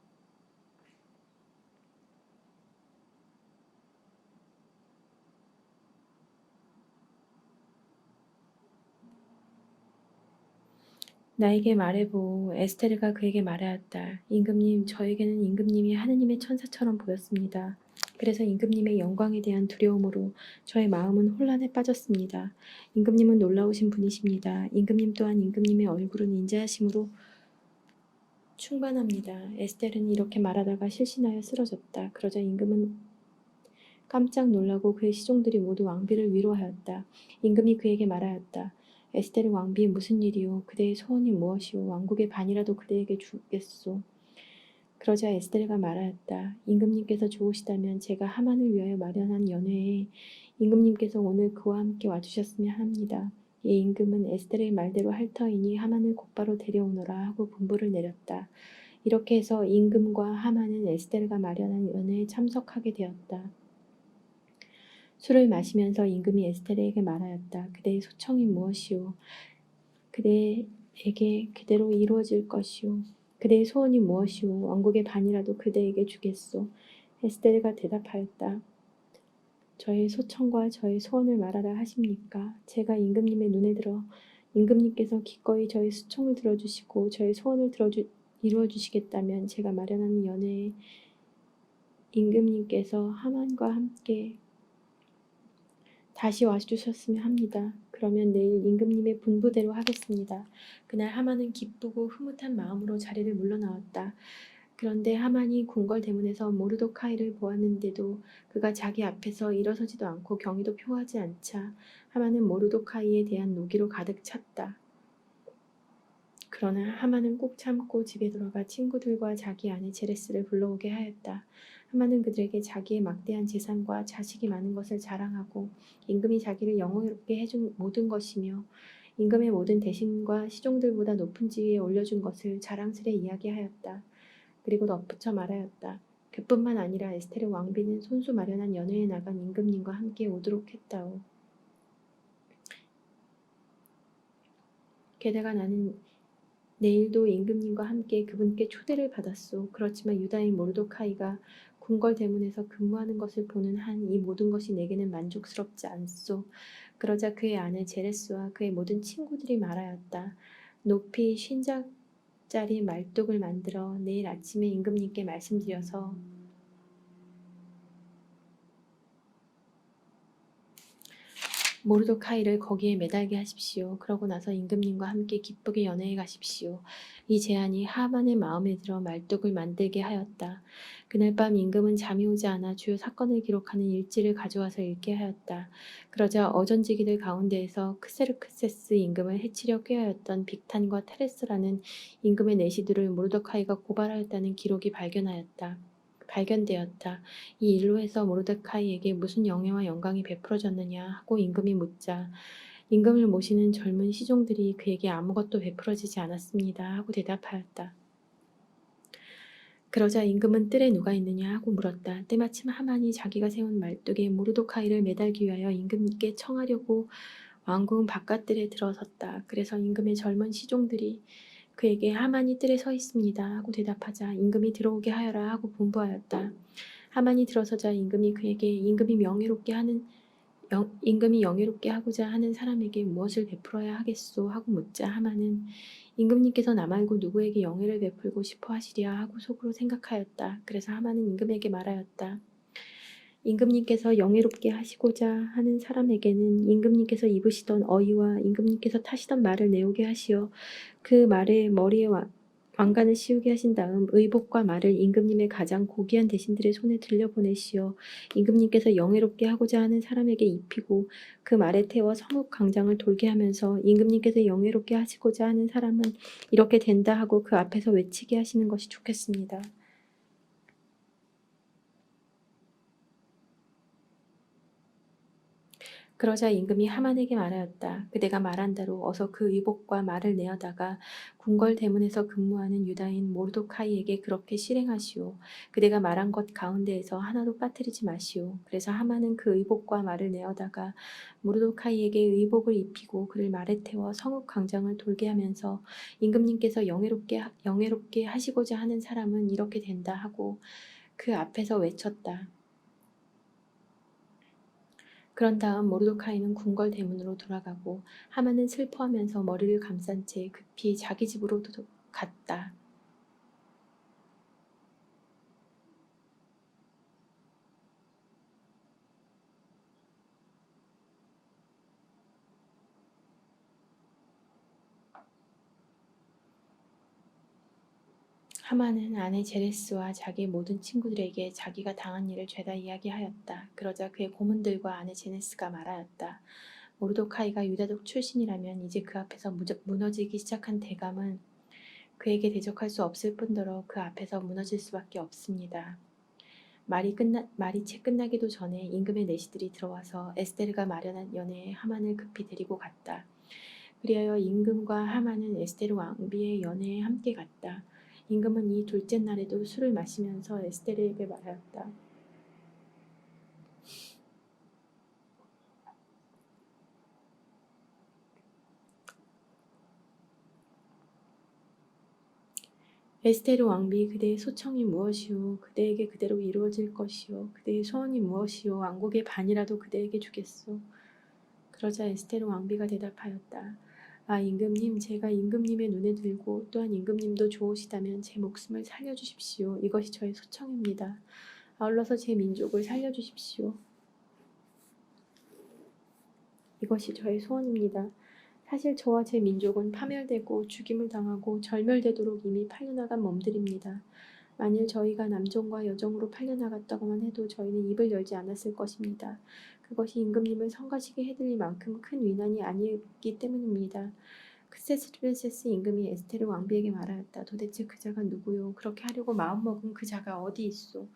나에게 말해보오. 에스테르가 그에게 말하였다. 임금님, 저에게는 임금님이 하느님의 천사처럼 보였습니다. 그래서 임금님의 영광에 대한 두려움으로 저의 마음은 혼란에 빠졌습니다. 임금님은 놀라우신 분이십니다. 임금님 또한 임금님의 얼굴은 인자하심으로 충만합니다. 에스테르는 이렇게 말하다가 실신하여 쓰러졌다. 그러자 임금은 깜짝 놀라고 그의 시종들이 모두 왕비를 위로하였다. 임금이 그에게 말하였다. 에스테르 왕비, 무슨 일이오? 그대의 소원이 무엇이오? 왕국의 반이라도 그대에게 주겠소. 그러자 에스테르가 말하였다. 임금님께서 좋으시다면 제가 하만을 위하여 마련한 연회에 임금님께서 오늘 그와 함께 와주셨으면 합니다. 예, 임금은 에스테르의 말대로 할 터이니 하만을 곧바로 데려오너라 하고 분부를 내렸다. 이렇게 해서 임금과 하만은 에스테르가 마련한 연회에 참석하게 되었다. 술을 마시면서 임금이 에스테르에게 말하였다. 그대의 소청이 무엇이오? 그대에게 그대로 이루어질 것이오. 그대의 소원이 무엇이오? 왕국의 반이라도 그대에게 주겠소. 에스테르가 대답하였다. 저의 소청과 저의 소원을 말하라 하십니까? 제가 임금님의 눈에 들어 임금님께서 기꺼이 저의 수청을 들어주시고 저의 소원을 이루어주시겠다면 제가 마련하는 연회에 임금님께서 하만과 함께 다시 와주셨으면 합니다. 그러면 내일 임금님의 분부대로 하겠습니다. 그날 하만은 기쁘고 흐뭇한 마음으로 자리를 물러나왔다. 그런데 하만이 궁궐 대문에서 모르도카이를 보았는데도 그가 자기 앞에서 일어서지도 않고 경의도 표하지 않자 하만은 모르도카이에 대한 노기로 가득 찼다. 그러나 하만은 꾹 참고 집에 돌아가 친구들과 자기 아내 제레스를 불러오게 하였다. 하만은 그들에게 자기의 막대한 재산과 자식이 많은 것을 자랑하고 임금이 자기를 영화롭게 해준 모든 것이며 임금의 모든 대신과 시종들보다 높은 지위에 올려준 것을 자랑스레 이야기하였다. 그리고 덧붙여 말하였다. 그뿐만 아니라 에스테르 왕비는 손수 마련한 연회에 나간 임금님과 함께 오도록 했다오. 게다가 나는 내일도 임금님과 함께 그분께 초대를 받았소. 그렇지만 유다인 모르도카이가 궁궐 대문에서 근무하는 것을 보는 한 이 모든 것이 내게는 만족스럽지 않소. 그러자 그의 아내 제레스와 그의 모든 친구들이 말하였다. 높이 50장짜리 말뚝을 만들어 내일 아침에 임금님께 말씀드려서 모르도카이를 거기에 매달게 하십시오. 그러고 나서 임금님과 함께 기쁘게 연회해 가십시오. 이 제안이 하만의 마음에 들어 말뚝을 만들게 하였다. 그날 밤 임금은 잠이 오지 않아 주요 사건을 기록하는 일지를 가져와서 읽게 하였다. 그러자 어전지기들 가운데에서 크세르크세스 임금을 해치려 꾀하였던 빅탄과 테레스라는 임금의 내시들을 모르도카이가 고발하였다는 기록이 발견되었다. 이 일로 해서 모르드카이에게 무슨 영예와 영광이 베풀어졌느냐 하고 임금이 묻자 임금을 모시는 젊은 시종들이 그에게 아무것도 베풀어지지 않았습니다 하고 대답하였다. 그러자 임금은 뜰에 누가 있느냐 하고 물었다. 때마침 하만이 자기가 세운 말뚝에 모르도카이를 매달기 위하여 임금께 청하려고 왕궁 바깥뜰에 들어섰다. 그래서 임금의 젊은 시종들이 그에게 하만이 뜰에 서 있습니다 하고 대답하자 임금이 들어오게 하여라 하고 분부하였다. 하만이 들어서자 임금이 그에게 임금이 영예롭게 하고자 하는 사람에게 무엇을 베풀어야 하겠소 하고 묻자 하만은 임금님께서 나 말고 누구에게 영예를 베풀고 싶어 하시랴 하고 속으로 생각하였다. 그래서 하만은 임금에게 말하였다. 임금님께서 영예롭게 하시고자 하는 사람에게는 임금님께서 입으시던 어이와 임금님께서 타시던 말을 내오게 하시어 그 말의 머리에 왕관을 씌우게 하신 다음 의복과 말을 임금님의 가장 고귀한 대신들의 손에 들려보내시어 임금님께서 영예롭게 하고자 하는 사람에게 입히고 그 말에 태워 성읍 광장을 돌게 하면서 임금님께서 영예롭게 하시고자 하는 사람은 이렇게 된다 하고 그 앞에서 외치게 하시는 것이 좋겠습니다. 그러자 임금이 하만에게 말하였다. 그대가 말한 대로 어서 그 의복과 말을 내어다가 궁궐 대문에서 근무하는 유다인 모르도카이에게 그렇게 실행하시오. 그대가 말한 것 가운데에서 하나도 빠뜨리지 마시오. 그래서 하만은 그 의복과 말을 내어다가 모르도카이에게 의복을 입히고 그를 말에 태워 성읍 광장을 돌게 하면서 임금님께서 영예롭게 하시고자 하는 사람은 이렇게 된다 하고 그 앞에서 외쳤다. 그런 다음 모르도카이는 궁궐 대문으로 돌아가고 하만은 슬퍼하면서 머리를 감싼 채 급히 자기 집으로 갔다. 하만은 아내 제레스와 자기의 모든 친구들에게 자기가 당한 일을 죄다 이야기하였다. 그러자 그의 고문들과 아내 제네스가 말하였다. 모르도카이가 유다족 출신이라면 이제 그 앞에서 무너지기 시작한 대감은 그에게 대적할 수 없을 뿐더러 그 앞에서 무너질 수밖에 없습니다. 말이 채 끝나기도 전에 임금의 내시들이 들어와서 에스테르가 마련한 연회에 하만을 급히 데리고 갔다. 그리하여 임금과 하만은 에스테르 왕비의 연회에 함께 갔다. 임금은 이 둘째 날에도 술을 마시면서 에스테르에게 말하였다. 에스테르 왕비, 그대의 소청이 무엇이오? 그대에게 그대로 이루어질 것이오. 그대의 소원이 무엇이오? 왕국의 반이라도 그대에게 주겠소. 그러자 에스테르 왕비가 대답하였다. 아, 임금님, 제가 임금님의 눈에 들고 또한 임금님도 좋으시다면 제 목숨을 살려주십시오. 이것이 저의 소청입니다. 아울러서 제 민족을 살려주십시오. 이것이 저의 소원입니다. 사실 저와 제 민족은 파멸되고 죽임을 당하고 절멸되도록 이미 팔려나간 몸들입니다. 만일 저희가 남종과 여종으로 팔려나갔다고만 해도 저희는 입을 열지 않았을 것입니다. 그것이 임금님을 성가시게 해드릴 만큼 큰 위난이 아니었기 때문입니다. 크세스르세스 임금이 에스테르 왕비에게 말하였다. 도대체 그 자가 누구요? 그렇게 하려고 마음먹은 그 자가 어디 있소?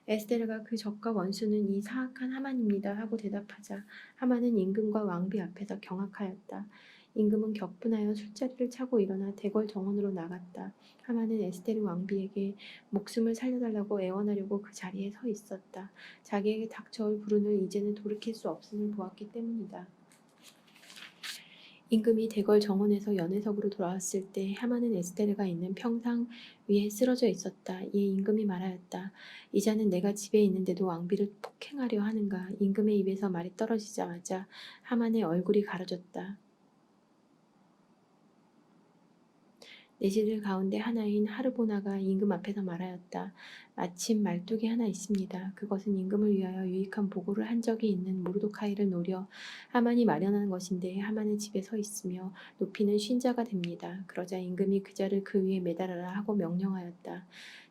에스테르가 그 적과 원수는 이 사악한 하만입니다 하고 대답하자 하만은 임금과 왕비 앞에서 경악하였다. 임금은 격분하여 술자리를 차고 일어나 대궐 정원으로 나갔다. 하만은 에스테르 왕비에게 목숨을 살려달라고 애원하려고 그 자리에 서 있었다. 자기에게 닥쳐올 불운을 이제는 돌이킬 수 없음을 보았기 때문이다. 임금이 대궐 정원에서 연회석으로 돌아왔을 때 하만은 에스테르가 있는 평상 위에 쓰러져 있었다. 이에 임금이 말하였다. 이 자는 내가 집에 있는데도 왕비를 폭행하려 하는가. 임금의 입에서 말이 떨어지자마자 하만의 얼굴이 가려졌다. 내시들 가운데 하나인 하르보나가 임금 앞에서 말하였다. 마침 말뚝이 하나 있습니다. 그것은 임금을 위하여 유익한 보고를 한 적이 있는 모르도카이를 노려 하만이 마련한 것인데 하만은 집에 서 있으며 높이는 쉰자가 됩니다. 그러자 임금이 그 자를 그 위에 매달아라 하고 명령하였다.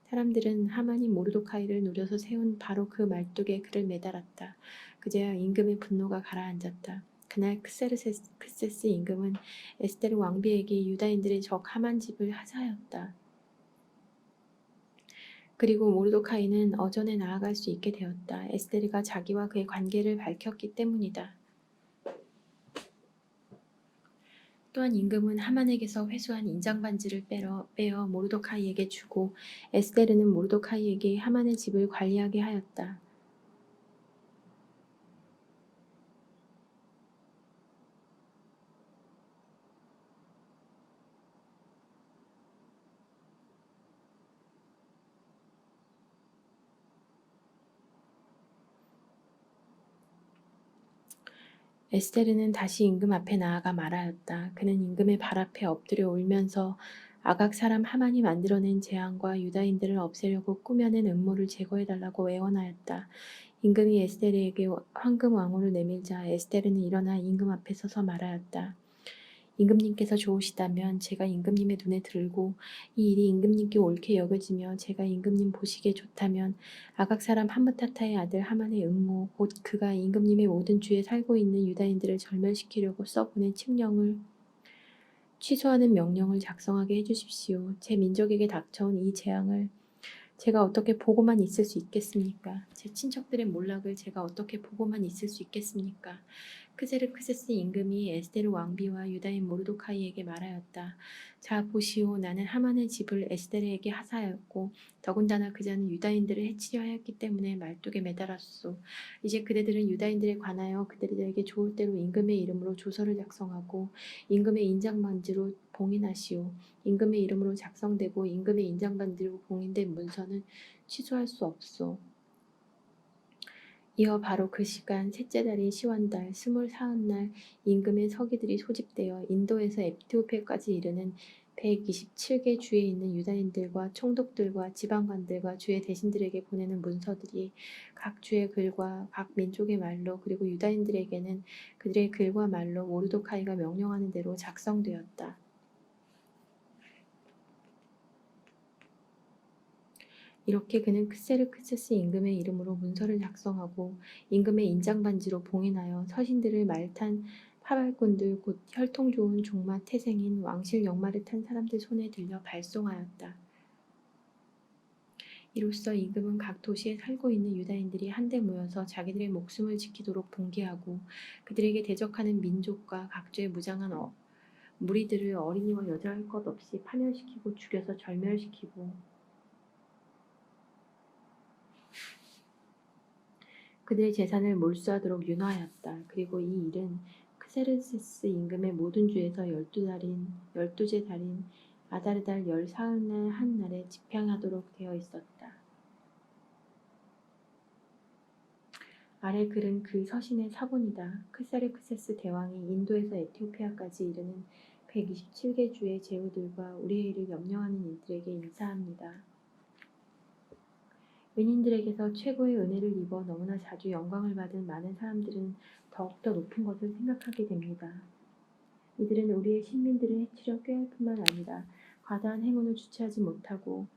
사람들은 하만이 모르도카이를 노려서 세운 바로 그 말뚝에 그를 매달았다. 그제야 임금의 분노가 가라앉았다. 그날 크세스 임금은 에스테르 왕비에게 유다인들의 적 하만 집을 하사하였다. 그리고 모르도카이는 어전에 나아갈 수 있게 되었다. 에스테르가 자기와 그의 관계를 밝혔기 때문이다. 또한 임금은 하만에게서 회수한 인장반지를 빼어 모르도카이에게 주고 에스테르는 모르도카이에게 하만의 집을 관리하게 하였다. 에스테르는 다시 임금 앞에 나아가 말하였다. 그는 임금의 발 앞에 엎드려 울면서 아각 사람 하만이 만들어낸 재앙과 유다인들을 없애려고 꾸며낸 음모를 제거해달라고 애원하였다. 임금이 에스테르에게 황금 왕호를 내밀자 에스테르는 일어나 임금 앞에 서서 말하였다. 임금님께서 좋으시다면 제가 임금님의 눈에 들고 이 일이 임금님께 옳게 여겨지며 제가 임금님 보시기에 좋다면 아각 사람 함므타타의 아들 하만의 음모 곧 그가 임금님의 모든 주에 살고 있는 유다인들을 절멸시키려고 써보낸 칙령을 취소하는 명령을 작성하게 해주십시오. 제 민족에게 닥쳐온 이 재앙을 제가 어떻게 보고만 있을 수 있겠습니까? 제 친척들의 몰락을 제가 어떻게 보고만 있을 수 있겠습니까? 크세르크세스 임금이 에스테르 왕비와 유다인 모르도카이에게 말하였다. 자 보시오, 나는 하만의 집을 에스테르에게 하사하였고 더군다나 그 자는 유다인들을 해치려 하였기 때문에 말뚝에 매달았소. 이제 그대들은 유다인들에 관하여 그들에게 좋을 대로 임금의 이름으로 조서를 작성하고 임금의 인장반지로 봉인하시오. 임금의 이름으로 작성되고 임금의 인장반지로 봉인된 문서는 취소할 수 없소. 이어 바로 그 시간 셋째 달인 시완달 24날 임금의 서기들이 소집되어 인도에서 에티오피아까지 이르는 127개 주에 있는 유다인들과 총독들과 지방관들과 주의 대신들에게 보내는 문서들이 각 주의 글과 각 민족의 말로 그리고 유다인들에게는 그들의 글과 말로 모르도카이가 명령하는 대로 작성되었다. 이렇게 그는 크세르크세스 임금의 이름으로 문서를 작성하고 임금의 인장반지로 봉인하여 서신들을 말탄 파발꾼들 곧 혈통 좋은 종마 태생인 왕실 역마를 탄 사람들 손에 들려 발송하였다. 이로써 임금은 각 도시에 살고 있는 유다인들이 한데 모여서 자기들의 목숨을 지키도록 봉기하고 그들에게 대적하는 민족과 각주의 무장한 무리들을 어린이와 여자 할 것 없이 파멸시키고 죽여서 절멸시키고 그들의 재산을 몰수하도록 윤화하였다. 그리고 이 일은 크세르세스 임금의 모든 주에서 12째 달인 아다르달 열 사흘날 한 날에 집행하도록 되어 있었다. 아래 글은 그 서신의 사본이다. 크사르크세스 대왕이 인도에서 에티오피아까지 이르는 127개 주의 제후들과 우리의 일을 염려하는 이들에게 인사합니다. 은인들에게서 최고의 은혜를 입어 너무나 자주 영광을 받은 많은 사람들은 더욱더 높은 것을 생각하게 됩니다. 이들은 우리의 신민들을 해치려 꾀할 뿐만 아니라 과다한 행운을 주체하지 못하고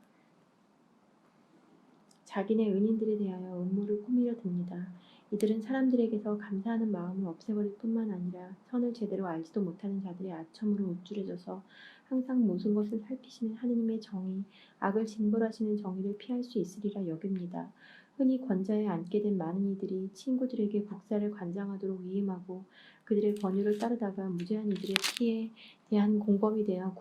자기네 은인들에 대하여 음모를 꾸미려 듭니다. 이들은 사람들에게서 감사하는 마음을 없애버릴 뿐만 아니라 선을 제대로 알지도 못하는 자들의 아첨으로 우쭐해져서 항상 모든 것을 살피시는 하느님의 정의, 악을 징벌하시는 정의를 피할 수 있으리라 여깁니다. 흔히 권좌에 앉게 된 많은 이들이 친구들에게 국사를 관장하도록 위임하고 그들의 권유를 따르다가 무죄한 이들의 피해에 대한 공범이 되어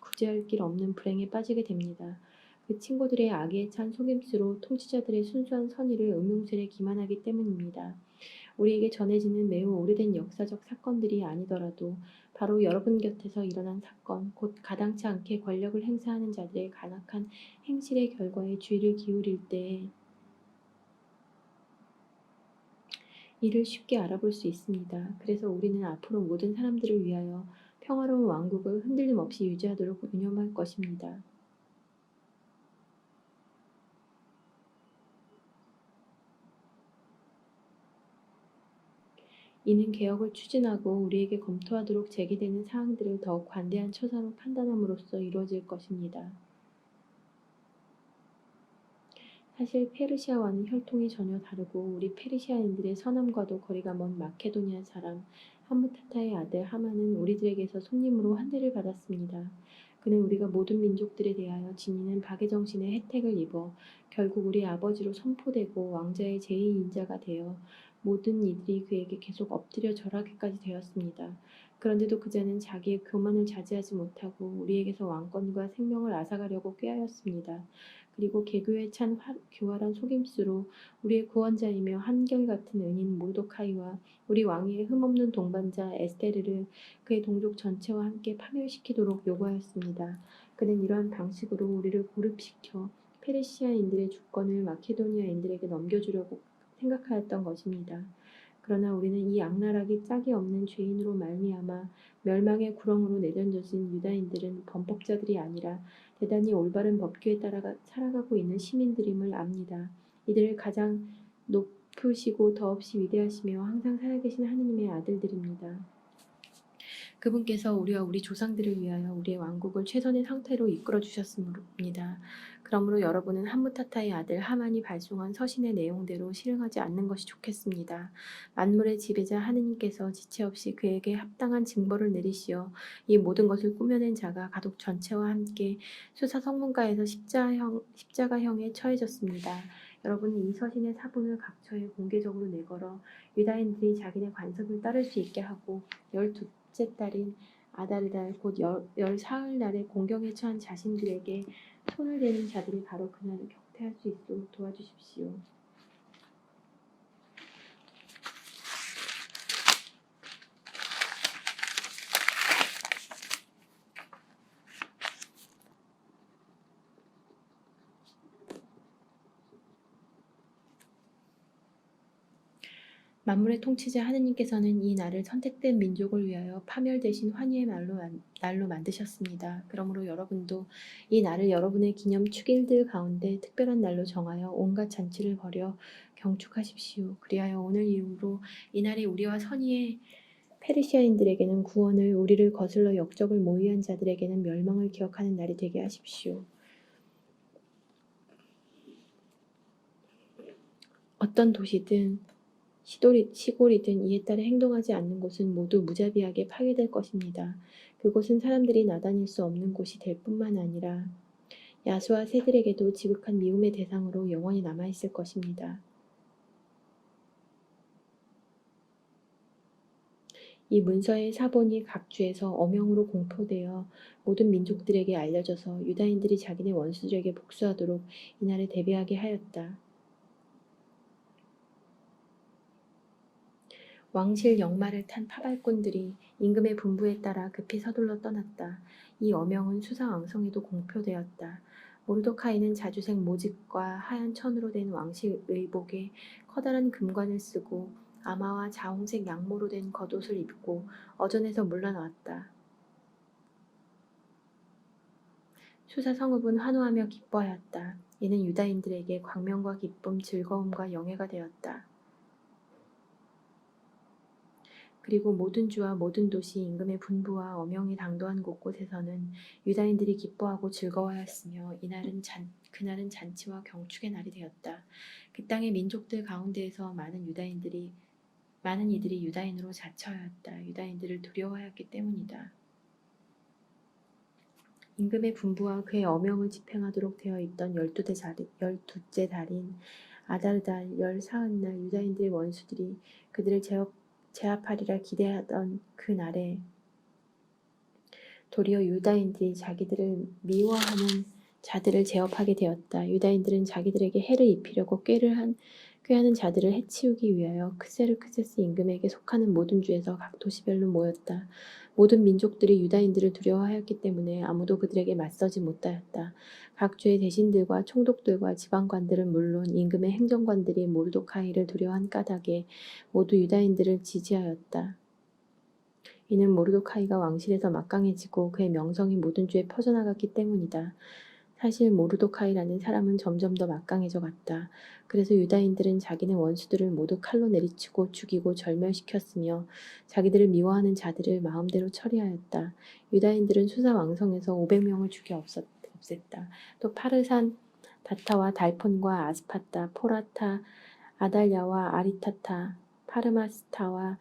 구제할 길 없는 불행에 빠지게 됩니다. 그 친구들의 악에 찬 속임수로 통치자들의 순수한 선의를 음흉스레 기만하기 때문입니다. 우리에게 전해지는 매우 오래된 역사적 사건들이 아니더라도 바로 여러분 곁에서 일어난 사건, 곧 가당치 않게 권력을 행사하는 자들의 간악한 행실의 결과에 주의를 기울일 때에 이를 쉽게 알아볼 수 있습니다. 그래서 우리는 앞으로 모든 사람들을 위하여 평화로운 왕국을 흔들림 없이 유지하도록 유념할 것입니다. 이는 개혁을 추진하고 우리에게 검토하도록 제기되는 사항들을 더욱 관대한 처사로 판단함으로써 이루어질 것입니다. 사실 페르시아와는 혈통이 전혀 다르고 우리 페르시아인들의 선함과도 거리가 먼 마케도니아 사람 함무타타의 아들 하만은 우리들에게서 손님으로 환대를 받았습니다. 그는 우리가 모든 민족들에 대하여 지니는 박애정신의 혜택을 입어 결국 우리 아버지로 선포되고 왕자의 제2인자가 되어 모든 이들이 그에게 계속 엎드려 절하기까지 되었습니다. 그런데도 그자는 자기의 교만을 자제하지 못하고 우리에게서 왕권과 생명을 앗아가려고 꾀하였습니다. 그리고 개교에 찬 교활한 속임수로 우리의 구원자이며 한결같은 은인 모르도카이와 우리 왕위의 흠없는 동반자 에스테르를 그의 동족 전체와 함께 파멸시키도록 요구하였습니다. 그는 이러한 방식으로 우리를 고립시켜 페르시아인들의 주권을 마케도니아인들에게 넘겨주려고 생각하였던 것입니다. 그러나 우리는 이 악랄하기 짝이 없는 죄인으로 말미암아 멸망의 구렁으로 내던져진 유다인들은 범법자들이 아니라 대단히 올바른 법규에 따라 살아가고 있는 시민들임을 압니다. 이들을 가장 높으시고 더없이 위대하시며 항상 살아계신 하느님의 아들들입니다. 그분께서 우리와 우리 조상들을 위하여 우리의 왕국을 최선의 상태로 이끌어 주셨습니다. 그러므로 여러분은 함무타타의 아들 하만이 발송한 서신의 내용대로 실행하지 않는 것이 좋겠습니다. 만물의 지배자 하느님께서 지체 없이 그에게 합당한 징벌을 내리시어 이 모든 것을 꾸며낸 자가 가족 전체와 함께 수사 성문가에서 십자가형에 처해졌습니다. 여러분은 이 서신의 사본을 각처에 공개적으로 내걸어 유다인들이 자기네 관습을 따를 수 있게 하고 12째 달인 아다르달 곧 열 사흘날에 공경에 처한 자신들에게 손을 대는 자들이 바로 그날을 격퇴할 수 있도록 도와주십시오. 만물의 통치자 하느님께서는 이 날을 선택된 민족을 위하여 파멸 대신 환희의 날로 만드셨습니다. 그러므로 여러분도 이 날을 여러분의 기념 축일들 가운데 특별한 날로 정하여 온갖 잔치를 벌여 경축하십시오. 그리하여 오늘 이후로 이 날이 우리와 선의의 페르시아인들에게는 구원을, 우리를 거슬러 역적을 모의한 자들에게는 멸망을 기억하는 날이 되게 하십시오. 어떤 도시든 시골이든 이에 따라 행동하지 않는 곳은 모두 무자비하게 파괴될 것입니다. 그곳은 사람들이 나다닐 수 없는 곳이 될 뿐만 아니라 야수와 새들에게도 지극한 미움의 대상으로 영원히 남아있을 것입니다. 이 문서의 사본이 각 주에서 어명으로 공포되어 모든 민족들에게 알려져서 유다인들이 자기네 원수들에게 복수하도록 이날을 대비하게 하였다. 왕실 역마를 탄 파발꾼들이 임금의 분부에 따라 급히 서둘러 떠났다. 이 어명은 수사왕성에도 공표되었다. 모르도카이는 자주색 모직과 하얀 천으로 된 왕실 의복에 커다란 금관을 쓰고 아마와 자홍색 양모로 된 겉옷을 입고 어전에서 물러나왔다. 수사 성읍은 환호하며 기뻐하였다. 이는 유다인들에게 광명과 기쁨, 즐거움과 영예가 되었다. 그리고 모든 주와 모든 도시 임금의 분부와 어명이 당도한 곳곳에서는 유다인들이 기뻐하고 즐거워하였으며 그날은 잔치와 경축의 날이 되었다. 그 땅의 민족들 가운데에서 많은 이들이 유다인으로 자처하였다. 유다인들을 두려워하였기 때문이다. 임금의 분부와 그의 어명을 집행하도록 되어 있던 열두째 달인 아다르달 열사흔날 유다인들의 원수들이 그들을 제압하리라 기대하던 그 날에 도리어 유다인들이 자기들을 미워하는 자들을 제압하게 되었다. 유다인들은 자기들에게 해를 입히려고 꾀하는 자들을 해치우기 위하여 크세르크세스 임금에게 속하는 모든 주에서 각 도시별로 모였다. 모든 민족들이 유다인들을 두려워하였기 때문에 아무도 그들에게 맞서지 못하였다. 각 주의 대신들과 총독들과 지방관들은 물론 임금의 행정관들이 모르도카이를 두려워한 까닭에 모두 유다인들을 지지하였다. 이는 모르도카이가 왕실에서 막강해지고 그의 명성이 모든 주에 퍼져나갔기 때문이다. 사실 모르도카이라는 사람은 점점 더 막강해져 갔다. 그래서 유다인들은 자기네 원수들을 모두 칼로 내리치고 죽이고 절멸시켰으며 자기들을 미워하는 자들을 마음대로 처리하였다. 유다인들은 수사 왕성에서 500명을 죽여 없앴다. 또 파르산 다타와 달폰과 아스파타, 포라타, 아달랴와 아리타타, 파르마스타와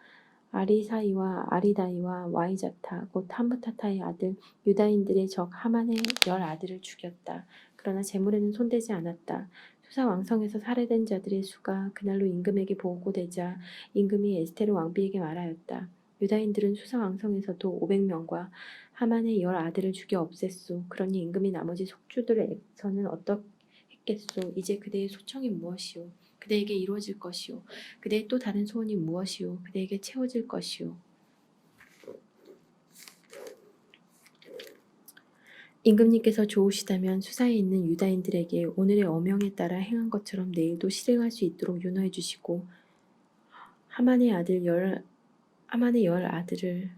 아리사이와 아리다이와 와이자타 곧 함무타타의 아들 유다인들의 적 하만의 10아들을 죽였다. 그러나 재물에는 손대지 않았다. 수사 왕성에서 살해된 자들의 수가 그날로 임금에게 보고되자 임금이 에스테르 왕비에게 말하였다. 유다인들은 수사 왕성에서도 500명과 하만의 10아들을 죽여 없앴소. 그러니 임금이 나머지 속주들에서는 어떻겠소. 이제 그대의 소청이 무엇이오. 그대에게 이루어질 것이오. 그대의 또 다른 소원이 무엇이오. 그대에게 채워질 것이오. 임금님께서 좋으시다면 수사에 있는 유다인들에게 오늘의 어명에 따라 행한 것처럼 내일도 실행할 수 있도록 윤허해 주시고 하만의 열 아들을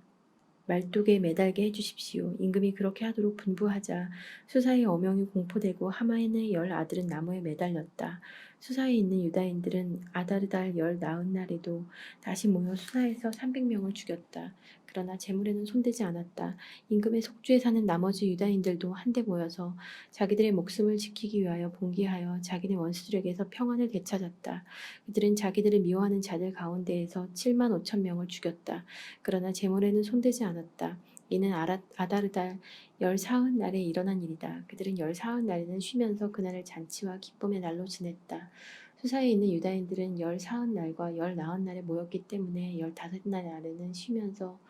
말뚝에 매달게 해주십시오. 임금이 그렇게 하도록 분부하자 수사의 어명이 공포되고 하만의 10아들은 나무에 매달렸다. 수사에 있는 유다인들은 아다르달 19날에도 다시 모여 수사에서 300명을 죽였다. 그러나 재물에는 손대지 않았다. 임금의 속주에 사는 나머지 유다인들도 한데 모여서 자기들의 목숨을 지키기 위하여 봉기하여 자기네 원수들에게서 평안을 되찾았다. 그들은 자기들을 미워하는 자들 가운데에서 7만 5천 명을 죽였다. 그러나 재물에는 손대지 않았다. 이는 아다르달 14날에 일어난 일이다. 그들은 14날에는 쉬면서 그날을 잔치와 기쁨의 날로 지냈다. 수사에 있는 유다인들은 14날과 19날에 모였기 때문에 15날에는 쉬면서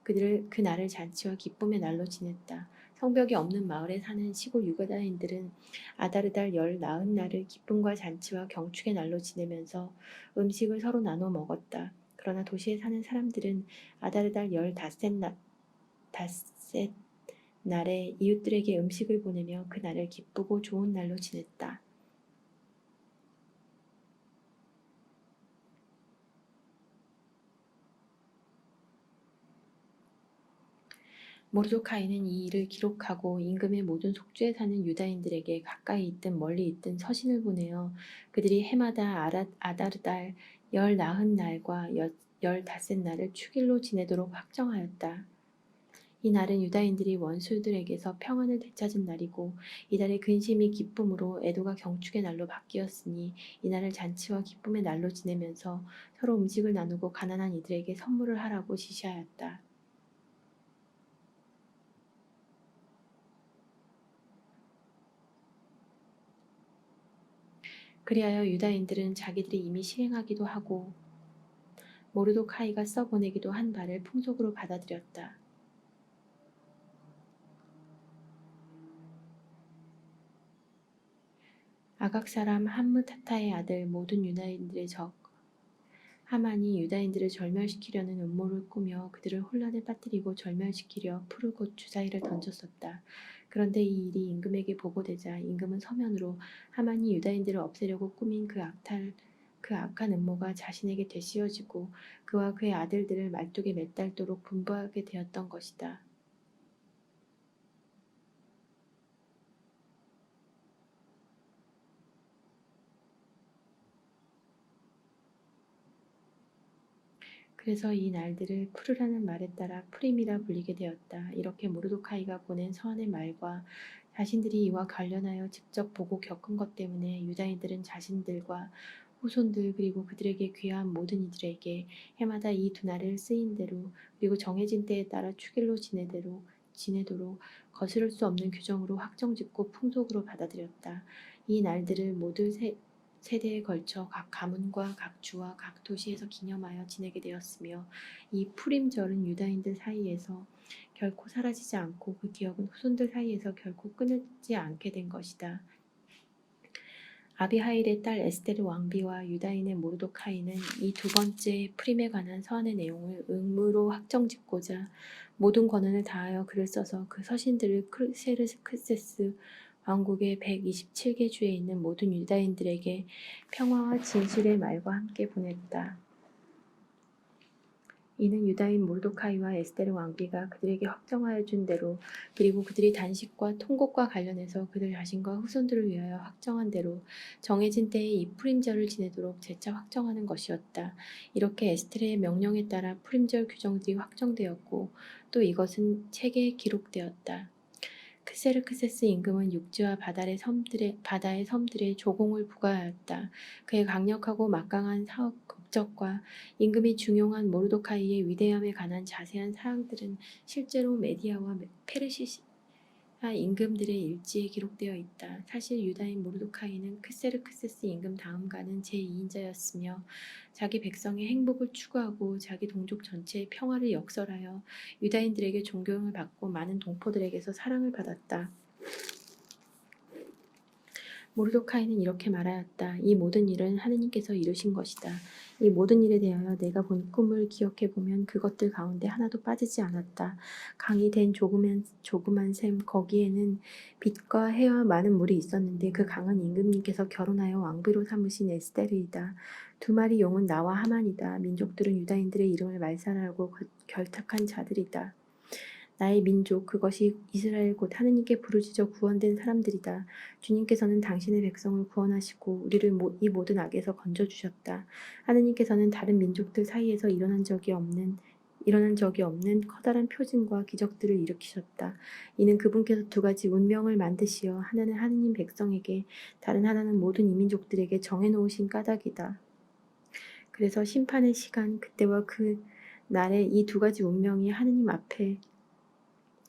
그 날을 잔치와 기쁨의 날로 지냈다. 성벽이 없는 마을에 사는 시골 유다인들은 아다르달 19날을 기쁨과 잔치와 경축의 날로 지내면서 음식을 서로 나눠 먹었다. 그러나 도시에 사는 사람들은 아다르달 15날에 이웃들에게 음식을 보내며 그 날을 기쁘고 좋은 날로 지냈다. 모르도카이는 이 일을 기록하고 임금의 모든 속주에 사는 유다인들에게 가까이 있든 멀리 있든 서신을 보내어 그들이 해마다 아다르달 19날과 15날을 축일로 지내도록 확정하였다. 이 날은 유다인들이 원수들에게서 평안을 되찾은 날이고 이달의 근심이 기쁨으로 애도가 경축의 날로 바뀌었으니 이 날을 잔치와 기쁨의 날로 지내면서 서로 음식을 나누고 가난한 이들에게 선물을 하라고 지시하였다. 그리하여 유다인들은 자기들이 이미 실행하기도 하고 모르도카이가 써보내기도 한 바를 풍속으로 받아들였다. 아각 사람 함므타타의 아들 모든 유다인들의 적 하만이 유다인들을 절멸시키려는 음모를 꾸며 그들을 혼란에 빠뜨리고 절멸시키려 푸르 곧 주사위를 던졌었다. 그런데 이 일이 임금에게 보고되자 임금은 서면으로 하만이 유다인들을 없애려고 꾸민 그 악한 음모가 자신에게 되씌워지고 그와 그의 아들들을 말뚝에 매달도록 분부하게 되었던 것이다. 그래서 이 날들을 푸르라는 말에 따라 푸림이라 불리게 되었다. 이렇게 모르도카이가 보낸 서한의 말과 자신들이 이와 관련하여 직접 보고 겪은 것 때문에 유다인들은 자신들과 후손들 그리고 그들에게 귀한 모든 이들에게 해마다 이 두 날을 쓰인 대로 그리고 정해진 때에 따라 축일로 지내도록 거스를 수 없는 규정으로 확정짓고 풍속으로 받아들였다. 이 날들을 모두 세대에 걸쳐 각 가문과 각 주와 각 도시에서 기념하여 지내게 되었으며 이 푸림절은 유다인들 사이에서 결코 사라지지 않고 그 기억은 후손들 사이에서 결코 끊이지 않게 된 것이다. 아비하일의 딸 에스테르 왕비와 유다인의 모르도카이는 이 두 번째 푸림에 관한 서한의 내용을 음으로 확정짓고자 모든 권한을 다하여 글을 써서 그 서신들을 세르크세스 왕국의 127개 주에 있는 모든 유다인들에게 평화와 진실의 말과 함께 보냈다. 이는 유다인 모르도카이와 에스테르 왕비가 그들에게 확정하여 준 대로 그리고 그들이 단식과 통곡과 관련해서 그들 자신과 후손들을 위하여 확정한 대로 정해진 때에 이 푸림절을 지내도록 재차 확정하는 것이었다. 이렇게 에스테르의 명령에 따라 푸림절 규정들이 확정되었고 또 이것은 책에 기록되었다. 크세르크세스 임금은 육지와 바다의 섬들에 조공을 부과하였다. 그의 강력하고 막강한 사업 국적과 임금이 중용한 모르도카이의 위대함에 관한 자세한 사항들은 실제로 메디아와 페르시아 임금들의 일지에 기록되어 있다. 사실 유다인 모르도카이는 크세르크세스 임금 다음가는 제2인자였으며 자기 백성의 행복을 추구하고 자기 동족 전체의 평화를 역설하여 유다인들에게 존경을 받고 많은 동포들에게서 사랑을 받았다. 모르도카이는 이렇게 말하였다. 이 모든 일은 하느님께서 이루신 것이다. 이 모든 일에 대하여 내가 본 꿈을 기억해 보면 그것들 가운데 하나도 빠지지 않았다. 강이 된 조그만 샘 거기에는 빛과 해와 많은 물이 있었는데 그 강은 임금님께서 결혼하여 왕비로 삼으신 에스테르이다. 두 마리 용은 나와 하만이다. 민족들은 유다인들의 이름을 말살하고 결탁한 자들이다. 나의 민족 그것이 이스라엘 곧 하느님께 부르짖어 구원된 사람들이다. 주님께서는 당신의 백성을 구원하시고 우리를 이 모든 악에서 건져주셨다. 하느님께서는 다른 민족들 사이에서 일어난 적이 없는 커다란 표징과 기적들을 일으키셨다. 이는 그분께서 두 가지 운명을 만드시어 하나는 하느님 백성에게 다른 하나는 모든 이민족들에게 정해놓으신 까닭이다. 그래서 심판의 시간 그때와 그 날에 이 두 가지 운명이 하느님 앞에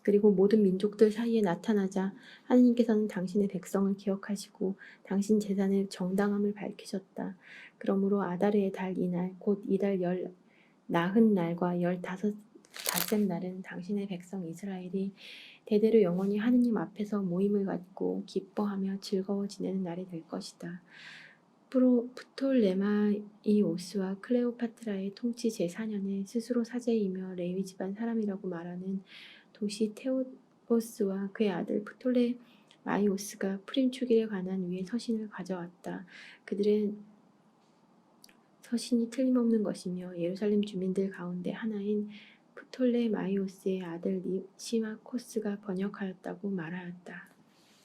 그리고 모든 민족들 사이에 나타나자 하느님께서는 당신의 백성을 기억하시고 당신 재산의 정당함을 밝히셨다. 그러므로 아다르의 달 이날 곧 이달 나흔 날과 15째 날은 당신의 백성 이스라엘이 대대로 영원히 하느님 앞에서 모임을 갖고 기뻐하며 즐거워 지내는 날이 될 것이다. 프톨레마이오스와 클레오파트라의 통치 제4년에 스스로 사제이며 레위 집안 사람이라고 말하는 도시 테오도스와 그의 아들 프톨레마이오스가 푸림 축일에 관한 위에 서신을 가져왔다. 그들의 서신이 틀림없는 것이며 예루살렘 주민들 가운데 하나인 프톨레마이오스의 아들 시마코스가 번역하였다고 말하였다.